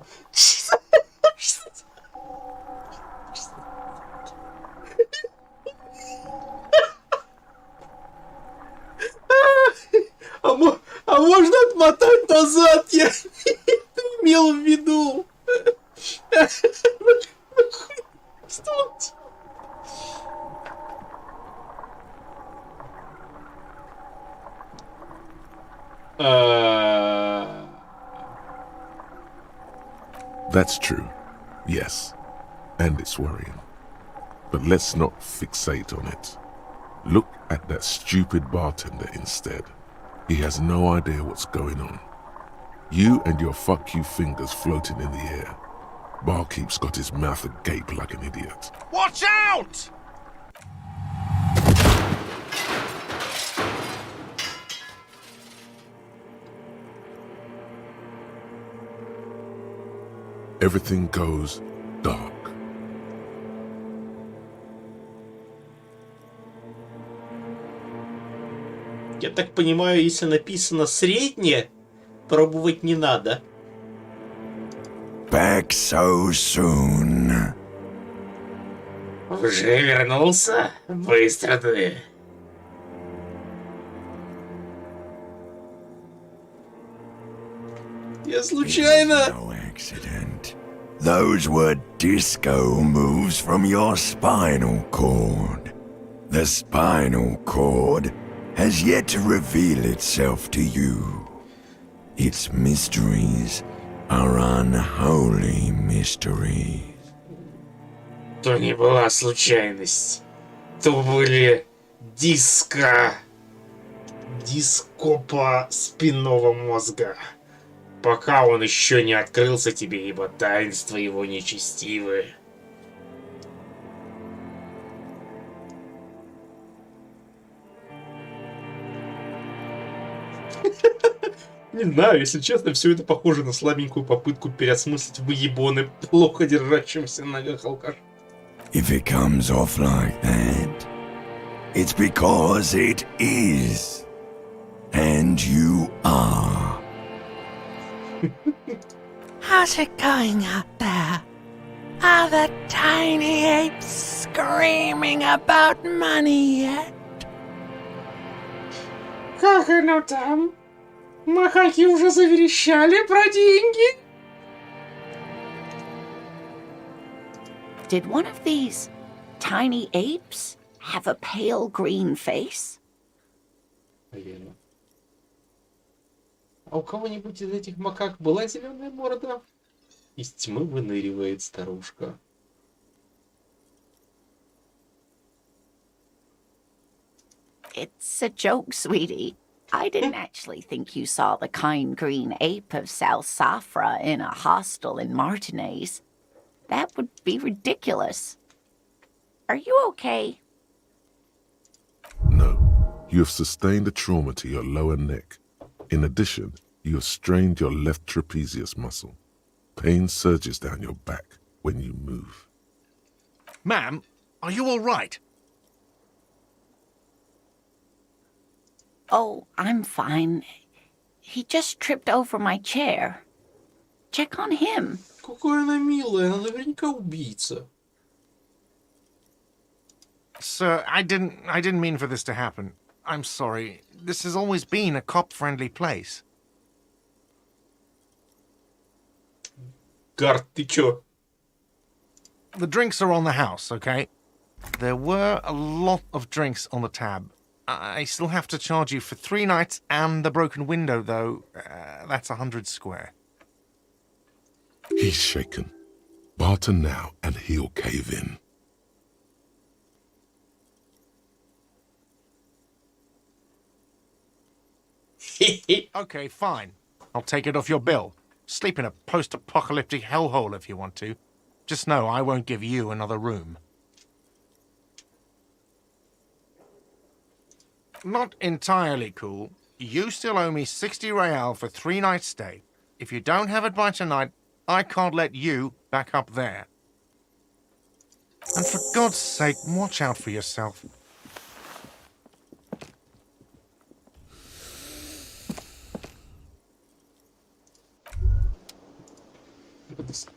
А можно отмотать назад? Я не имел в виду. Что? That's true. Yes. And it's worrying. But let's not fixate on it. Look at that stupid bartender instead. He has no idea what's going on. You and your fuck you fingers floating in the air. Barkeep's got his mouth agape like an idiot. Watch out! Everything goes dark. Я так понимаю, если написано среднее, пробовать не надо. Back so soon. Уже вернулся? Быстро ты. Я случайно. No accident. Those were disco moves from your spinal cord. The spinal cord has yet to reveal itself to you. Its mysteries are unholy mysteries. То не была случайность. То были дископа спинного мозга. Пока он еще не открылся тебе, ибо таинства его нечестивы. Не знаю, если честно, все это похоже на слабенькую попытку переосмыслить выебоны плохо держащимся на ногах алкаш. If it comes off like that, it's because it is. And you are. How's it going out there? Are the tiny apes screaming about money yet? Как оно там? Махаки уже заверещали про деньги? Did one of these tiny apes have a pale green face? Наверное. А у кого-нибудь из этих макак была зеленая морда? Из тьмы выныривает старушка. It's a joke, sweetie. I didn't actually think you saw the kind green ape of Salsafra in a hostel in Martinez. That would be ridiculous. Are you okay? No, you have sustained a trauma to your lower neck. In addition, you have strained your left trapezius muscle. Pain surges down your back when you move. Ma'am, are you all right? Oh, I'm fine. He just tripped over my chair. Check on him. Какая она милая, она наверняка убийца. Sir, I didn't mean for this to happen. I'm sorry. This has always been a cop-friendly place. Гард, ты чё? The drinks are on the house, okay? There were a lot of drinks on the tab. I still have to charge you for 3 nights and the broken window, though. That's 100 square. He's shaken. Barter now and he'll cave in. Okay, fine. I'll take it off your bill. Sleep in a post-apocalyptic hellhole if you want to. Just know I won't give you another room. Not entirely cool. You still owe me 60 real for 3 nights stay. If you don't have it by tonight, I can't let you back up there. And for God's sake, watch out for yourself.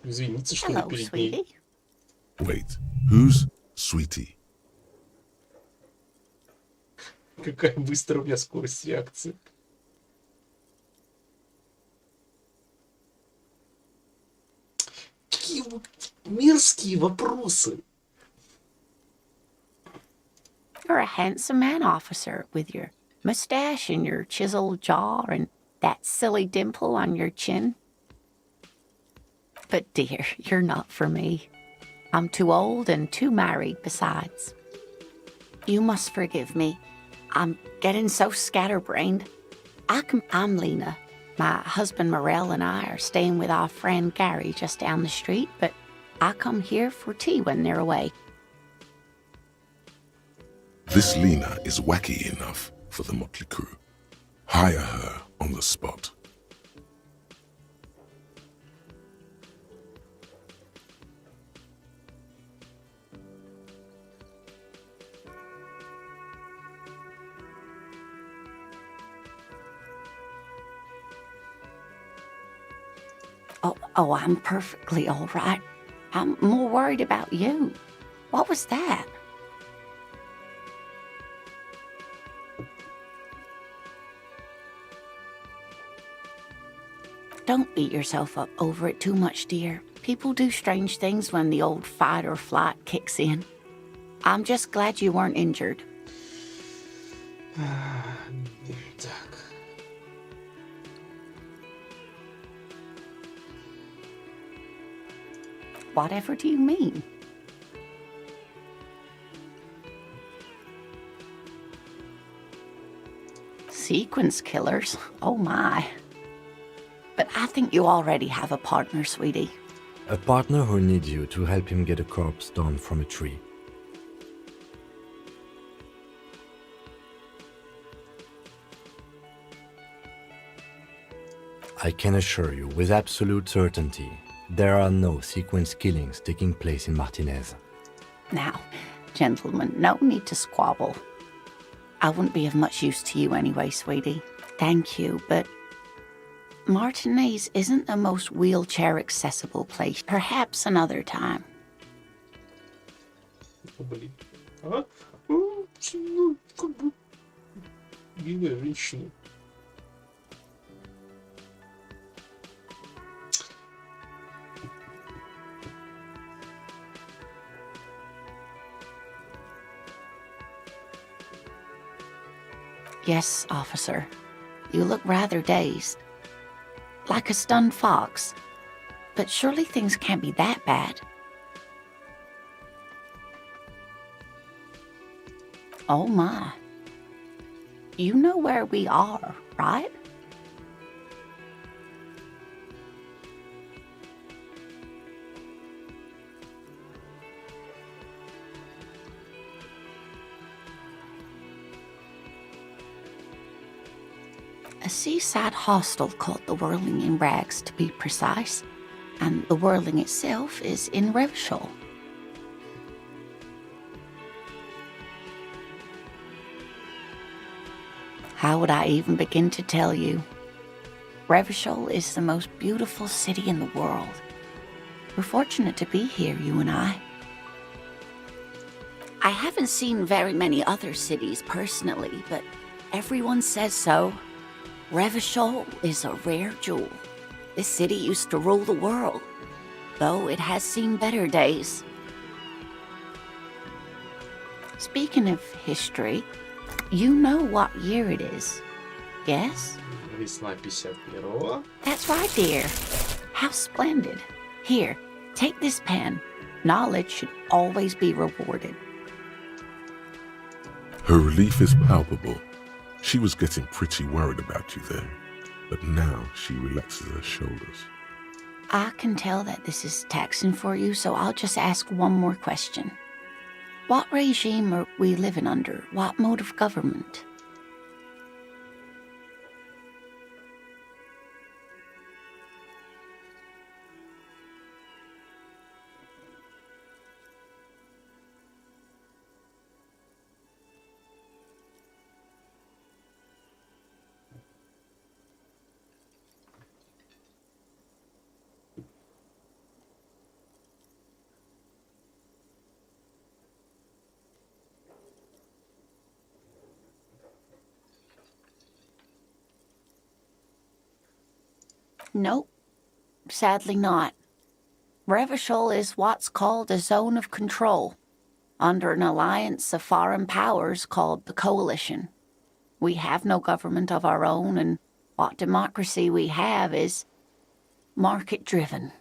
Извиниться, что ли, Hello, перед ней. sweetie. Wait, who's Sweetie? Какая быстрая у меня скорость реакции. Какие мерзкие вопросы. You're a handsome man, officer, with your mustache and your chiseled jaw and that silly dimple on your chin. But dear, you're not for me. I'm too old and too married besides. You must forgive me. I'm getting so scatterbrained. I'm Lena. My husband Morel and I are staying with our friend Gary just down the street, but I come here for tea when they're away. This Lena is wacky enough for the motley crew. Hire her on the spot. Oh, I'm perfectly all right. I'm more worried about you. What was that? Don't beat yourself up over it too much, dear. People do strange things when the old fight or flight kicks in. I'm just glad you weren't injured. Так. Whatever do you mean? Sequence killers? Oh my. But I think you already have a partner, sweetie. A partner who needs you to help him get a corpse down from a tree. I can assure you with absolute certainty, there are no sequence killings taking place in Martinez. Now, gentlemen, no need to squabble. I wouldn't be of much use to you anyway, sweetie. Thank you, but Martinez isn't the most wheelchair-accessible place. Perhaps another time. Блин. А? Ну, как бы... Милая женщина. Yes, officer. You look rather dazed. Like a stunned fox. But surely things can't be that bad. Oh my. You know where we are, right? A seaside hostel called the Whirling in Rags, to be precise, and the Whirling itself is in Revachol. How would I even begin to tell you? Revachol is the most beautiful city in the world. We're fortunate to be here, you and I. I haven't seen very many other cities personally, but everyone says so. Revachol is a rare jewel. This city used to rule the world, though it has seen better days. Speaking of history, you know what year it is, yes? Весна 51-го. That's right, dear. How splendid. Here, take this pen. Knowledge should always be rewarded. Her relief is palpable. She was getting pretty worried about you then, but now she relaxes her shoulders. I can tell that this is taxing for you, so I'll just ask one more question. What regime are we living under? What mode of government? Nope, sadly not. Revachol is what's called a zone of control, under an alliance of foreign powers called the Coalition. We have no government of our own, and what democracy we have is market-driven.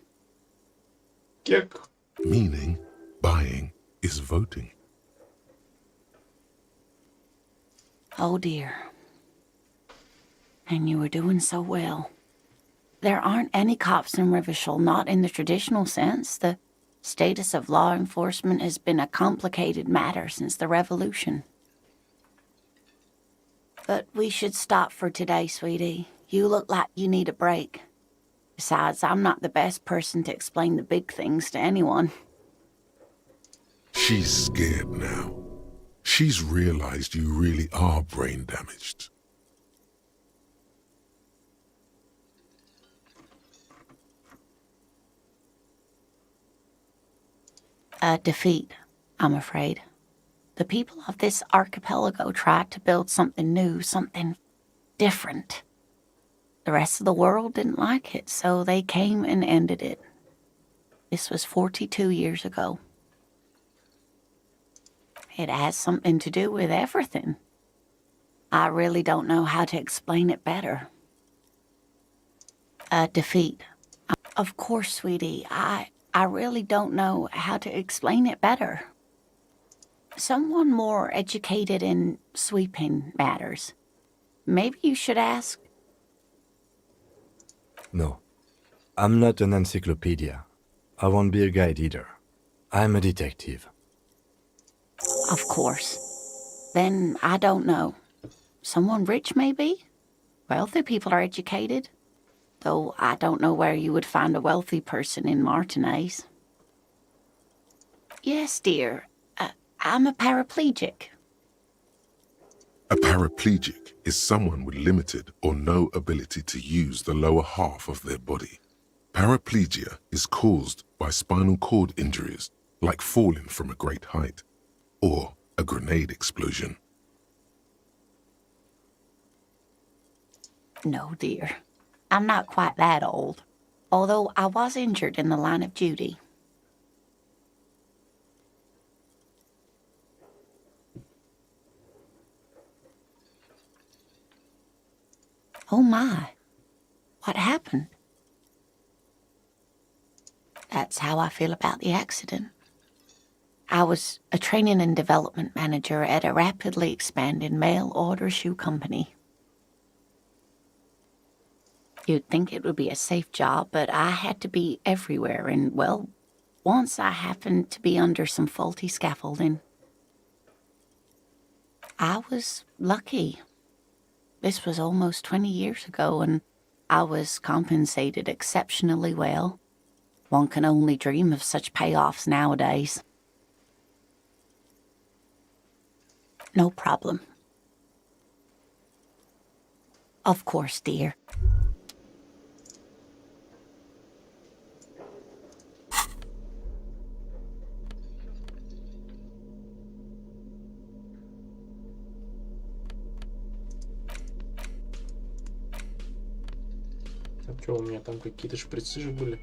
Кек. Meaning, buying is voting. Oh dear. And you were doing so well. There aren't any cops in Revachol, not in the traditional sense. The status of law enforcement has been a complicated matter since the revolution. But we should stop for today, sweetie. You look like you need a break. Besides, I'm not the best person to explain the big things to anyone. She's scared now. She's realized you really are brain damaged. A defeat, I'm afraid. The people of this archipelago tried to build something new, something different. The rest of the world didn't like it, so they came and ended it. This was 42 years ago. It has something to do with everything. I really don't know how to explain it better. A defeat. Of course, sweetie, I really don't know how to explain it better. Someone more educated in sweeping matters. Maybe you should ask. No, I'm not an encyclopedia. I won't be a guide either. I'm a detective. Of course. Then I don't know. Someone rich, maybe? Wealthy people are educated. Though I don't know where you would find a wealthy person in Martinez. Yes, dear. I'm a paraplegic. A paraplegic is someone with limited or no ability to use the lower half of their body. Paraplegia is caused by spinal cord injuries, like falling from a great height, or a grenade explosion. No, dear. I'm not quite that old, although I was injured in the line of duty. Oh my, what happened? That's how I feel about the accident. I was a training and development manager at a rapidly expanding mail-order shoe company. You'd think it would be a safe job, but I had to be everywhere, and, well, once I happened to be under some faulty scaffolding. I was lucky. This was almost 20 years ago, and I was compensated exceptionally well. One can only dream of such payoffs nowadays. No problem. Of course, dear. А что, у меня там какие-то шприцы же были?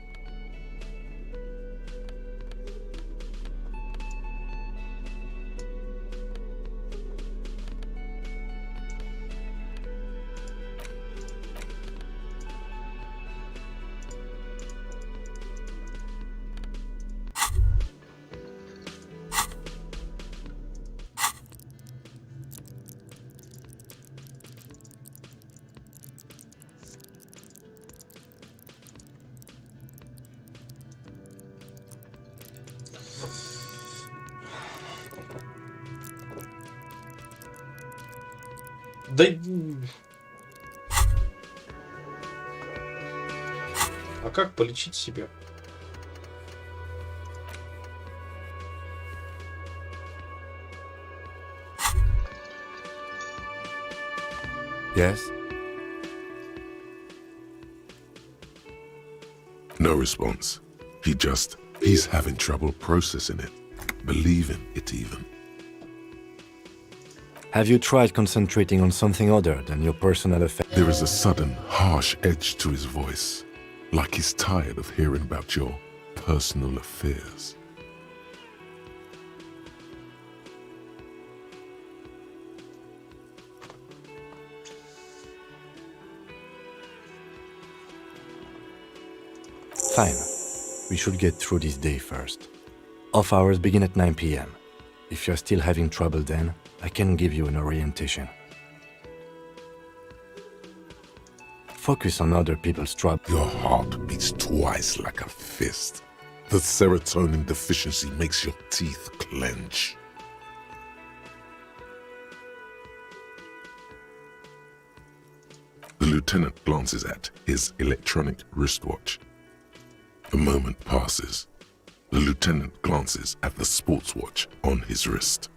Да... А как полечить себя? Yes? No response. He's having trouble processing it, believing it even. Have you tried concentrating on something other than your personal affairs? There is a sudden, harsh edge to his voice, like he's tired of hearing about your personal affairs. Fine. We should get through this day first. Off hours begin at 9 p.m. If you're still having trouble then, I can give you an orientation. Focus on other people's trouble. Your heart beats twice like a fist. The serotonin deficiency makes your teeth clench. The lieutenant glances at his electronic wristwatch. A moment passes. The lieutenant glances at the sports watch on his wrist.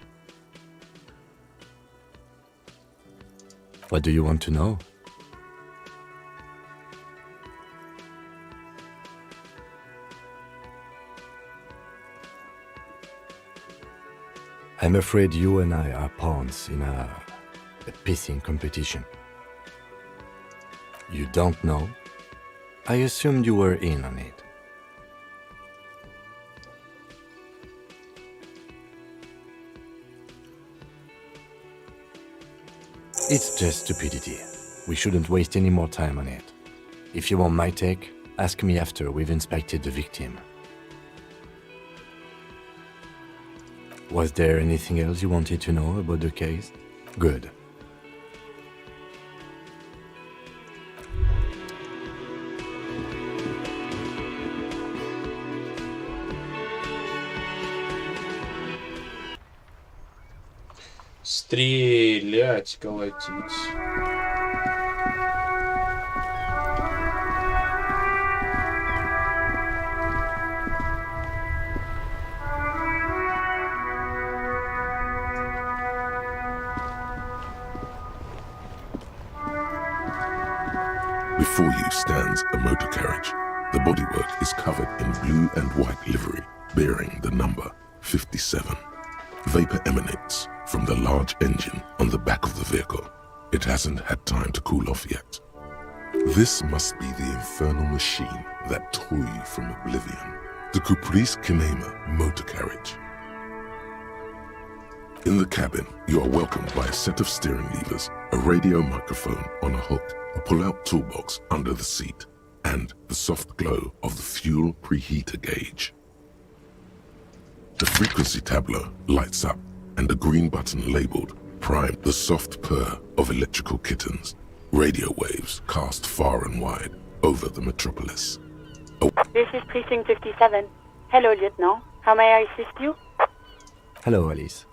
What do you want to know? I'm afraid you and I are pawns in a pissing competition. You don't know? I assumed you were in on it. It's just stupidity. We shouldn't waste any more time on it. If you want my take, ask me after we've inspected the victim. Was there anything else you wanted to know about the case? Good. Стрелять, колотить. Before you stands a motor carriage. The bodywork is covered in blue and white livery, bearing the number 57. Vapor emanates from the large engine on the back of the vehicle. It hasn't had time to cool off yet. This must be the infernal machine that tore you from oblivion. The Caprice Kinema motor carriage. In the cabin, you are welcomed by a set of steering levers, a radio microphone on a hook, a pull-out toolbox under the seat, and the soft glow of the fuel preheater gauge. The frequency tableau lights up, and a green button labeled Prime, the soft purr of electrical kittens. Radio waves cast far and wide over the metropolis. This is Precinct 57. Hello, Lieutenant. How may I assist you? Hello, Alice.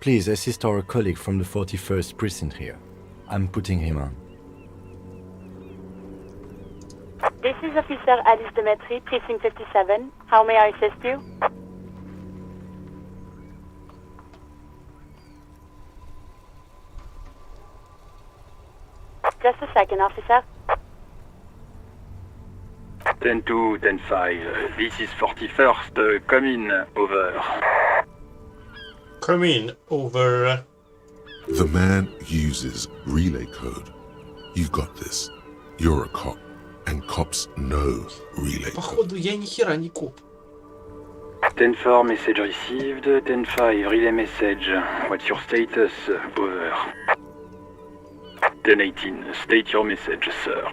Please assist our colleague from the 41st Precinct here. I'm putting him on. This is Officer Alice Demetri, Precinct 57. How may I assist you? Just a second, officer. 10-2, 10-5. This is 41st. Come in. Over. Come in, over. The man uses relay code. You got this. You're a cop, and cops know relay code. Походу, я ни хера не коп. 10-4, message received. 10-5, relay message. What's your status? Over. 10-18, state your message, sir.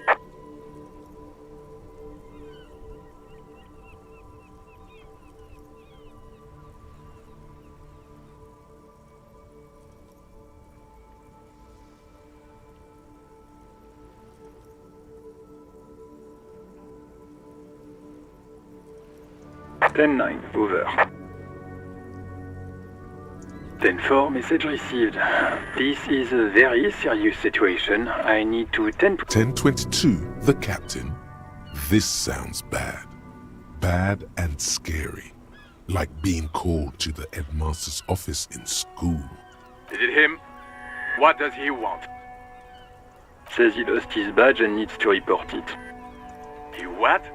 Ten 9, over. 10-4, message received. This is a very serious situation. I need to 1022, the captain. This sounds bad. Bad and scary. Like being called to the headmaster's office in school. Is it him? What does he want? Says he lost his badge and needs to report it. He what?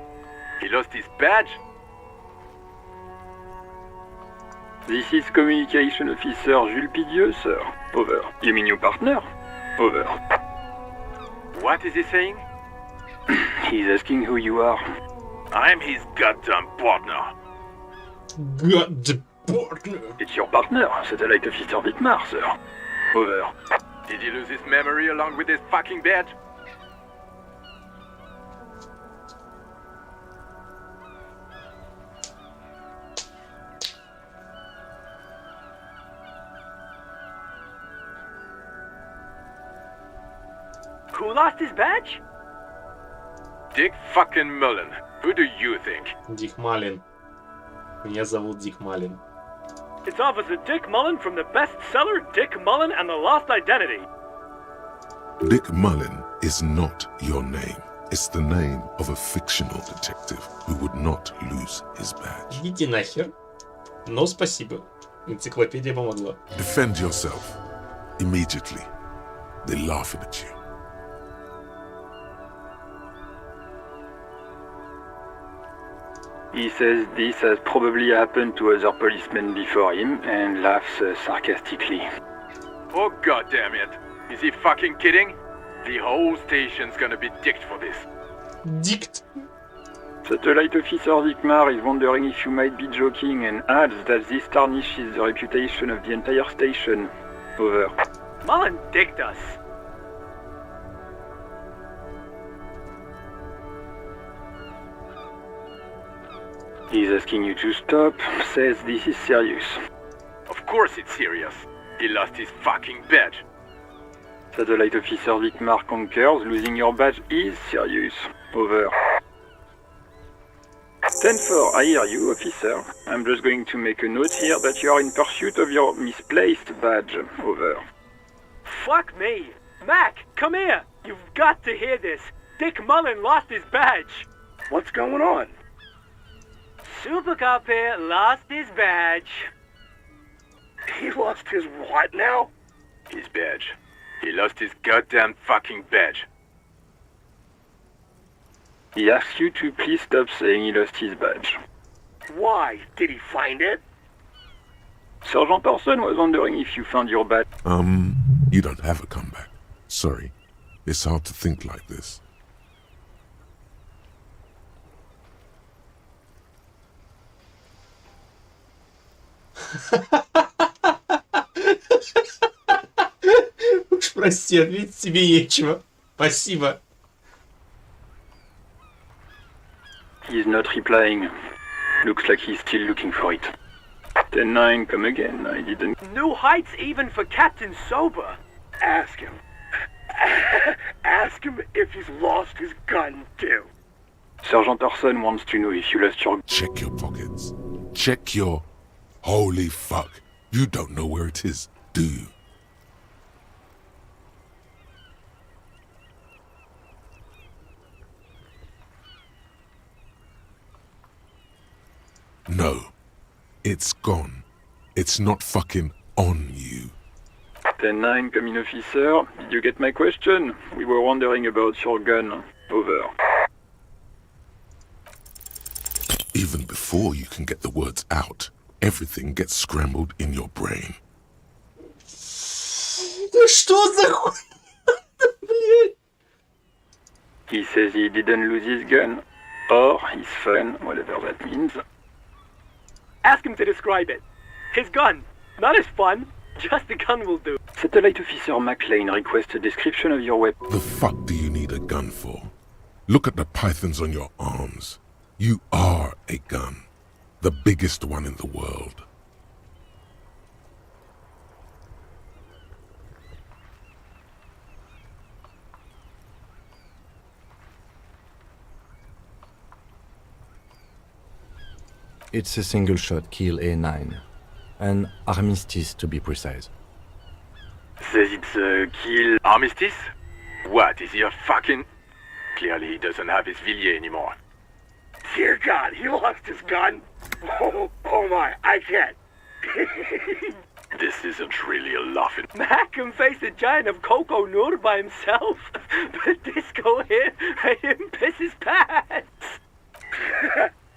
He lost his badge? This is Communication Officer Jules Pidieux, sir. Over. You mean your partner? Over. What is he saying? He's asking who you are. I'm his goddamn partner. God partner. It's your partner, Satellite Officer Vicmar, sir. Over. Did he lose his memory along with his fucking badge? Who lost his badge? Dick fucking Mullen. Who do you think? Дик Малин. Меня зовут Дик Малин. It's Officer Dick Mullen from the bestseller Dick Mullen and the Lost Identity. Dick Mullen is not your name. It's the name of a fictional detective who would not lose his badge. Идите нахер. Но спасибо. Энциклопедия помогла. Defend yourself. Immediately. They're laughing at you. He says this has probably happened to other policemen before him and laughs sarcastically. Oh god damn it. Is he fucking kidding? The whole station's gonna be dicked for this. Dict. Satellite Officer Vicmar is wondering if you might be joking and adds that this tarnishes the reputation of the entire station. Over. Mullen dicked us. He's asking you to stop, says this is serious. Of course it's serious. He lost his fucking badge. Satellite Officer Vicmar concurs, losing your badge is serious. Over. 10-4, I hear you, officer. I'm just going to make a note here that you are in pursuit of your misplaced badge. Over. Fuck me. Mac, come here. You've got to hear this. Dick Mullen lost his badge. What's going on? Super Cop here lost his badge. He lost his what now? His badge. He lost his goddamn fucking badge. He asks you to please stop saying he lost his badge. Why? Did he find it? Sergeant Orson was wondering if you found your badge. You don't have a comeback. Sorry. It's hard to think like this. Уж прости, ответить тебе нечего. Спасибо. He's not replying. Looks like he's still looking for it. 10-9, come again. I didn't. New heights even for Captain Sober. Ask him. Ask him if he's lost his gun, too. Sergeant Orson wants to know if you lost your... Check your pockets. Check your... Holy fuck. You don't know where it is, do you? No. It's gone. It's not fucking on you. 10-9, come in, officer. Did you get my question? We were wondering about your gun. Over. Even before you can get the words out, everything gets scrambled in your brain. Что за хуйня, блядь? He says he didn't lose his gun. Or his phone, whatever that means. Ask him to describe it. His gun. Not his fun. Just the gun will do. Satellite Officer McLean requests a description of your weapon. The fuck do you need a gun for? Look at the pythons on your arms. You are a gun. The biggest one in the world. It's a single shot kill A9. An armistice, to be precise. Says it's a kill armistice? What, is he a fucking... Clearly he doesn't have his Villiers anymore. Dear God, he lost his gun? Oh my, I can't. This isn't really a laughing... Mac can face a giant of Coco Nur by himself, but Disco here made him piss his pants.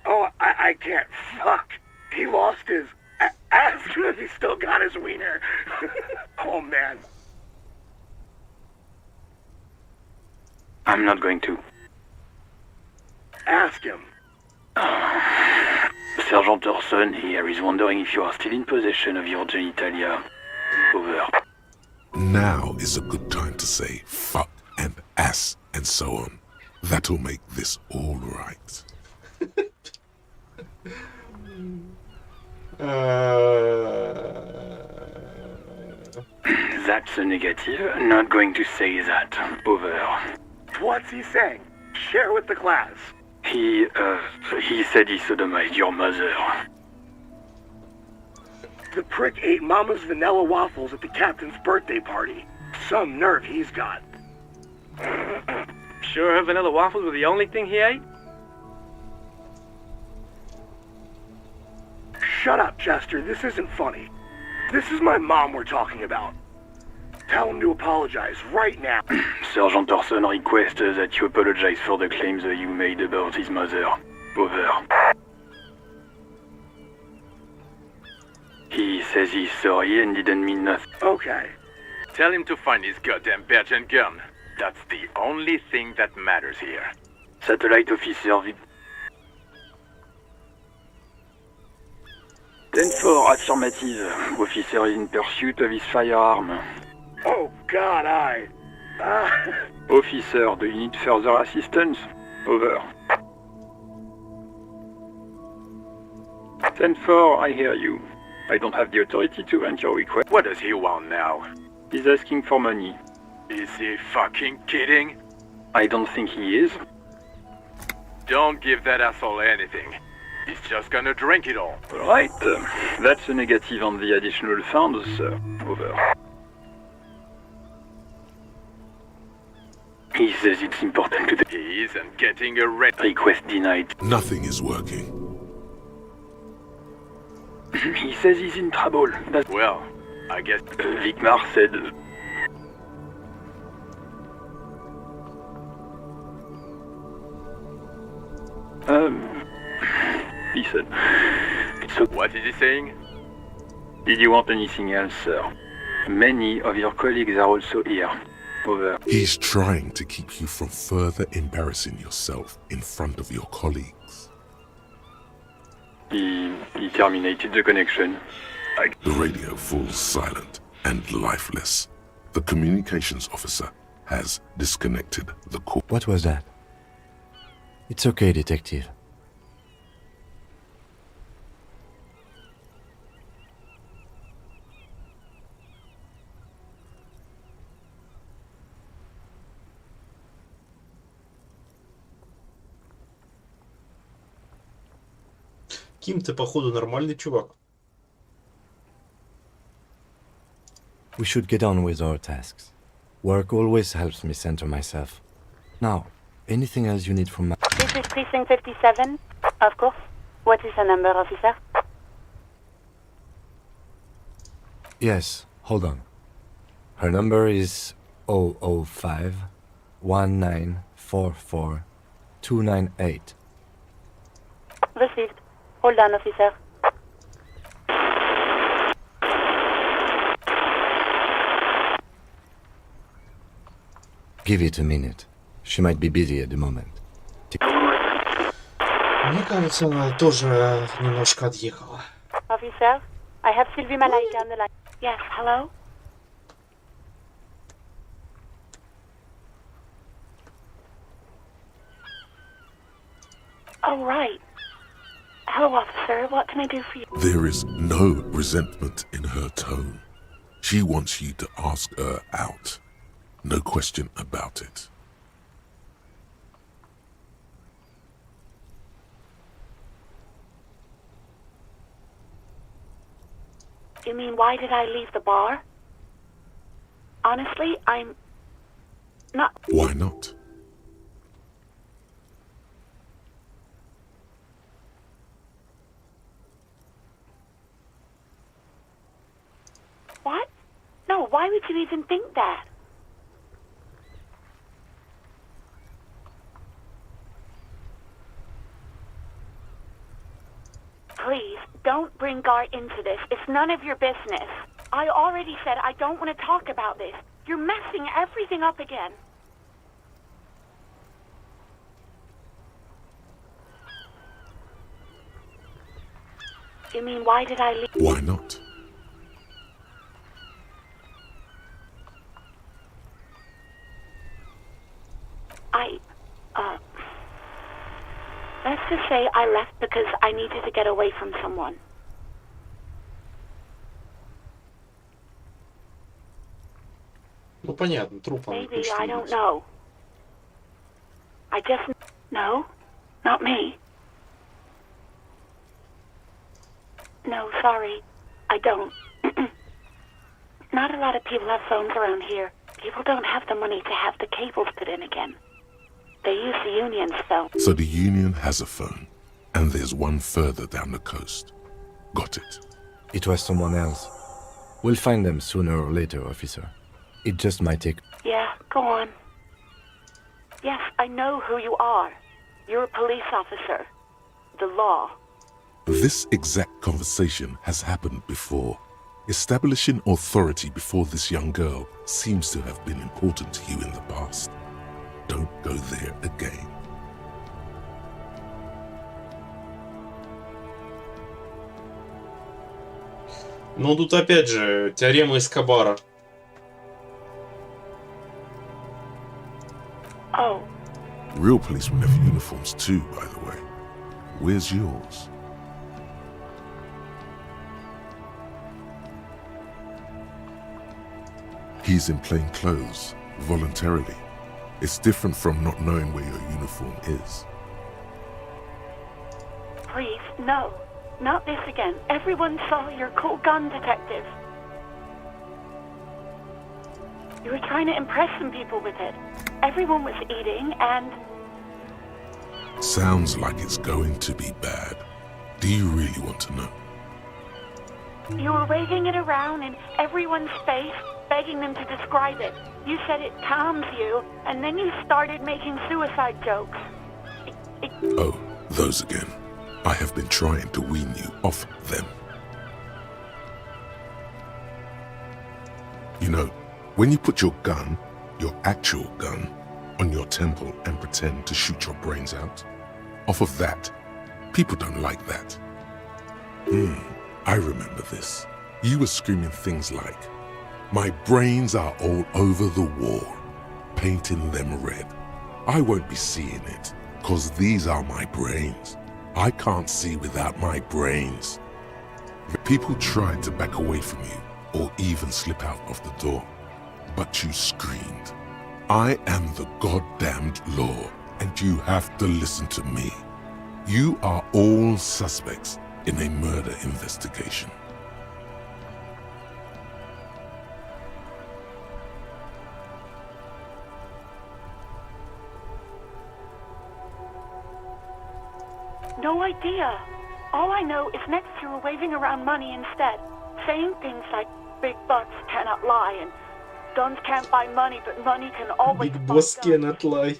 Oh, I can't. Fuck. He lost his... Ask him if he still got his wiener. Oh man. I'm not going to. Ask him. Sergeant Orson here is wondering if you are still in possession of your genitalia. Over. Now is a good time to say fuck and ass and so on. That'll make this all right. That's a negative. Not going to say that. Over. What's he saying? Share with the class. He said he sodomized your mother. The prick ate Mama's vanilla waffles at the captain's birthday party. Some nerve he's got. Sure her vanilla waffles were the only thing he ate? Shut up, Chester. This isn't funny. This is my mom we're talking about. Tell him to apologize right now. Sergeant Orson requests that you apologize for the claims that you made about his mother. Over. He says he's sorry and didn't mean nothing. Okay. Tell him to find his goddamn badge and gun. That's the only thing that matters here. Satellite officer... 10-4, affirmative. Officer is in pursuit of his firearm. Oh God, Officer, do you need further assistance? Over. 10-4, I hear you. I don't have the authority to grant your request. What does he want now? He's asking for money. Is he fucking kidding? I don't think he is. Don't give that asshole anything. He's just gonna drink it all. Right. That's a negative on the additional funds, sir. Over. He says it's important to the... He isn't getting a red... Request denied. Nothing is working. He says he's in trouble. That's... Well, I guess... Vicmar said... He said... What is he saying? Did you want anything else, sir? Many of your colleagues are also here. Over. He's trying to keep you from further embarrassing yourself in front of your colleagues. He terminated the connection. The radio falls silent and lifeless. The communications officer has disconnected the call. What was that? It's okay, detective. Ким, ты походу нормальный чувак. We should get on with our tasks. Work always helps me center myself. Now, anything else you need from my... This is precinct 57. Of course. What is her number, officer? Yes, hold on. Her number is 005 1944 298. Received. Hold on, officer. Give it a minute. She might be busy at the moment. Мне кажется, она тоже немножко отъехала. Officer, I have Sylvie Malaika on the line. Yes, hello? Oh, right. Hello, officer. What can I do for you? There is no resentment in her tone. She wants you to ask her out. No question about it. You mean, why did I leave the bar? Honestly, I'm not... Why not? What? No, why would you even think that? Please, don't bring Gar into this. It's none of your business. I already said I don't want to talk about this. You're messing everything up again. You mean, why did I leave? Why not? Let's just say I left because I needed to get away from someone. Ну понятно, трупом Maybe, I don't know. I just... No, not me. No, sorry, I don't. Not a lot of people have phones around here. People don't have the money to have the cables put in again. They use the Union's phone. So the Union has a phone, and there's one further down the coast. Got it. It was someone else. We'll find them sooner or later, officer. It just might take... Yeah, go on. Yes, I know who you are. You're a police officer. The law. This exact conversation has happened before. Establishing authority before this young girl seems to have been important to you in the past. Don't go there again. Ну тут опять же теорема Эскобара. Oh. Real policemen have uniforms too, by the way. Where's yours? He's in plain clothes, voluntarily. It's different from not knowing where your uniform is. Please, no. Not this again. Everyone saw your cool gun detective. You were trying to impress some people with it. Everyone was eating and... Sounds like it's going to be bad. Do you really want to know? You were waving it around in everyone's face, begging them to describe it. You said it calms you, and then you started making suicide jokes. Oh, those again. I have been trying to wean you off them. You know, when you put your gun, your actual gun, on your temple and pretend to shoot your brains out, off of that, people don't like that. I remember this. You were screaming things like, "My brains are all over the wall," painting them red. I won't be seeing it, 'cause these are my brains. I can't see without my brains. People tried to back away from you, or even slip out of the door, but you screamed, "I am the goddamned law, and you have to listen to me. You are all suspects in a murder investigation." No idea. All I know is next you were waving around money instead, saying things like big bucks cannot lie and guns can't buy money, but money can always Big buy boss guns. cannot lie.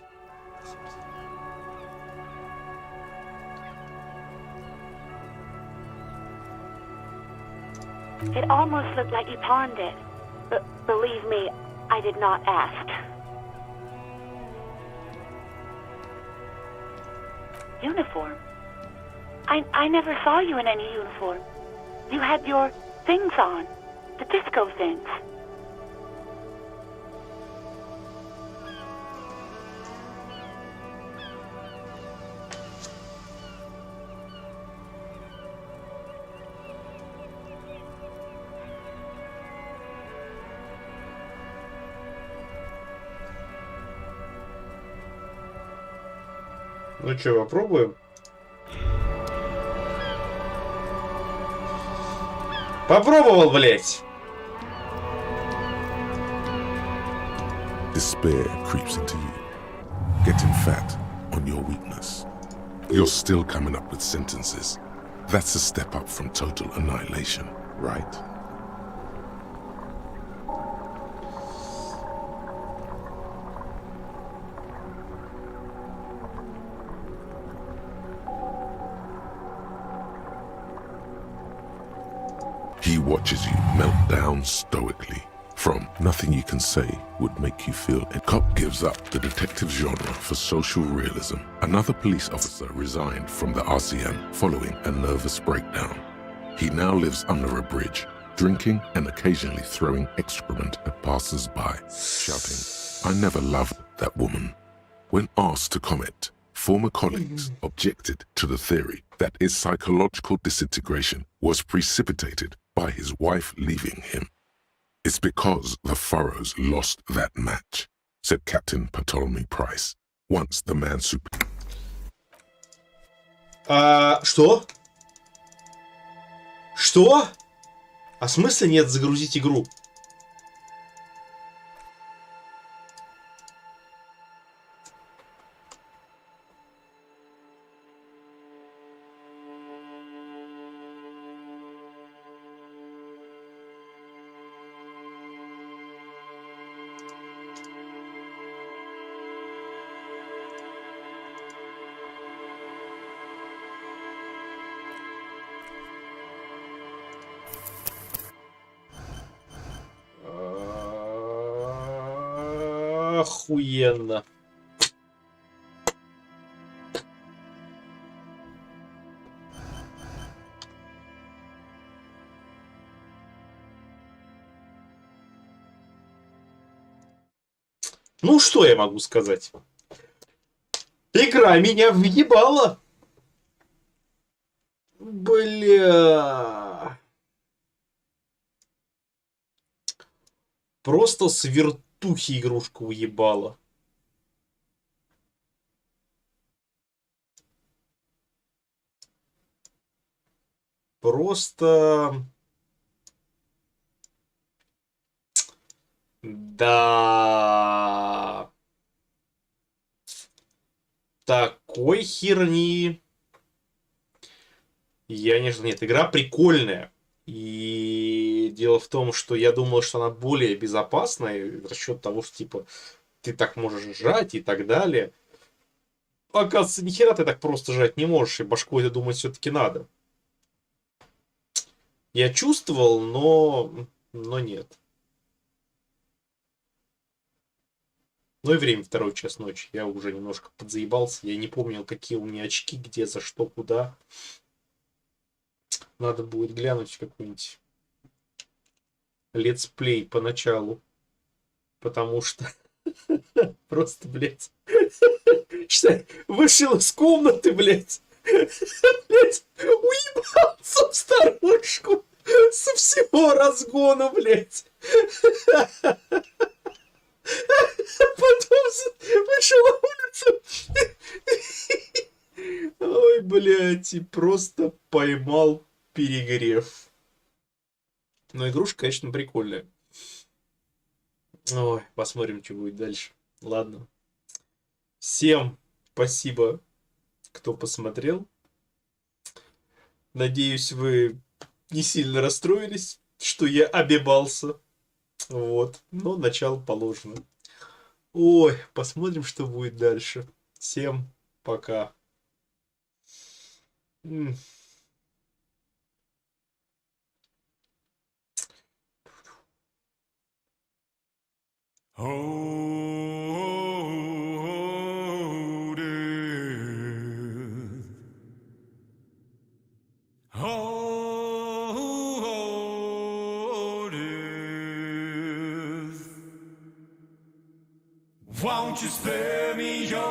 It almost looked like you pawned it, but believe me, I did not ask. Uniform? I never saw you in any uniform. You had your things on, the disco things. Ну что, попробуем? Попробовал, блядь. Despair creeps into you, getting fat on your weakness. You're still coming up with sentences. That's a step up from total annihilation, right? He watches you melt down stoically. From nothing you can say would make you feel a cop gives up the detective genre for social realism. Another police officer resigned from the RCM following a nervous breakdown. He now lives under a bridge, drinking and occasionally throwing excrement at passers-by, shouting, "I never loved that woman." When asked to comment, former colleagues objected to the theory that his psychological disintegration was precipitated by his wife leaving him. "It's because the Furrows lost that match," said Captain Ptolemy Price. Once the man super... Что? Что? А смысла нет загрузить игру? Охуенно. Ну, что я могу сказать? Игра меня въебала. Бля. Просто с вертухи игрушку уебала. Просто... Да... Такой херни... Я не... Нет, игра прикольная. И дело в том, что я думал, что она более безопасная за счет того, что типа ты так можешь жать и так далее. Оказывается, ни хера ты так просто жать не можешь, и башкой это думать все-таки надо. Я чувствовал, но нет. Ну и время, 2 час ночи. Я уже немножко подзаебался. Я не помнил, какие у меня очки, где, за что, куда. Надо будет глянуть какой-нибудь летсплей поначалу. Потому что просто, блядь. Считай, вышел из комнаты, блядь. Блядь, уебался в старушку со всего разгона, блядь. Потом вышел на улицу. Ой, блядь, и просто поймал перегрев. Но игрушка, конечно, прикольная. Ой, посмотрим, что будет дальше. Ладно. Всем спасибо, кто посмотрел. Надеюсь, вы не сильно расстроились, что я обебался. Вот. Но начало положено. Ой, посмотрим, что будет дальше. Всем пока. Oh, death. Oh, death. Won't you spare me your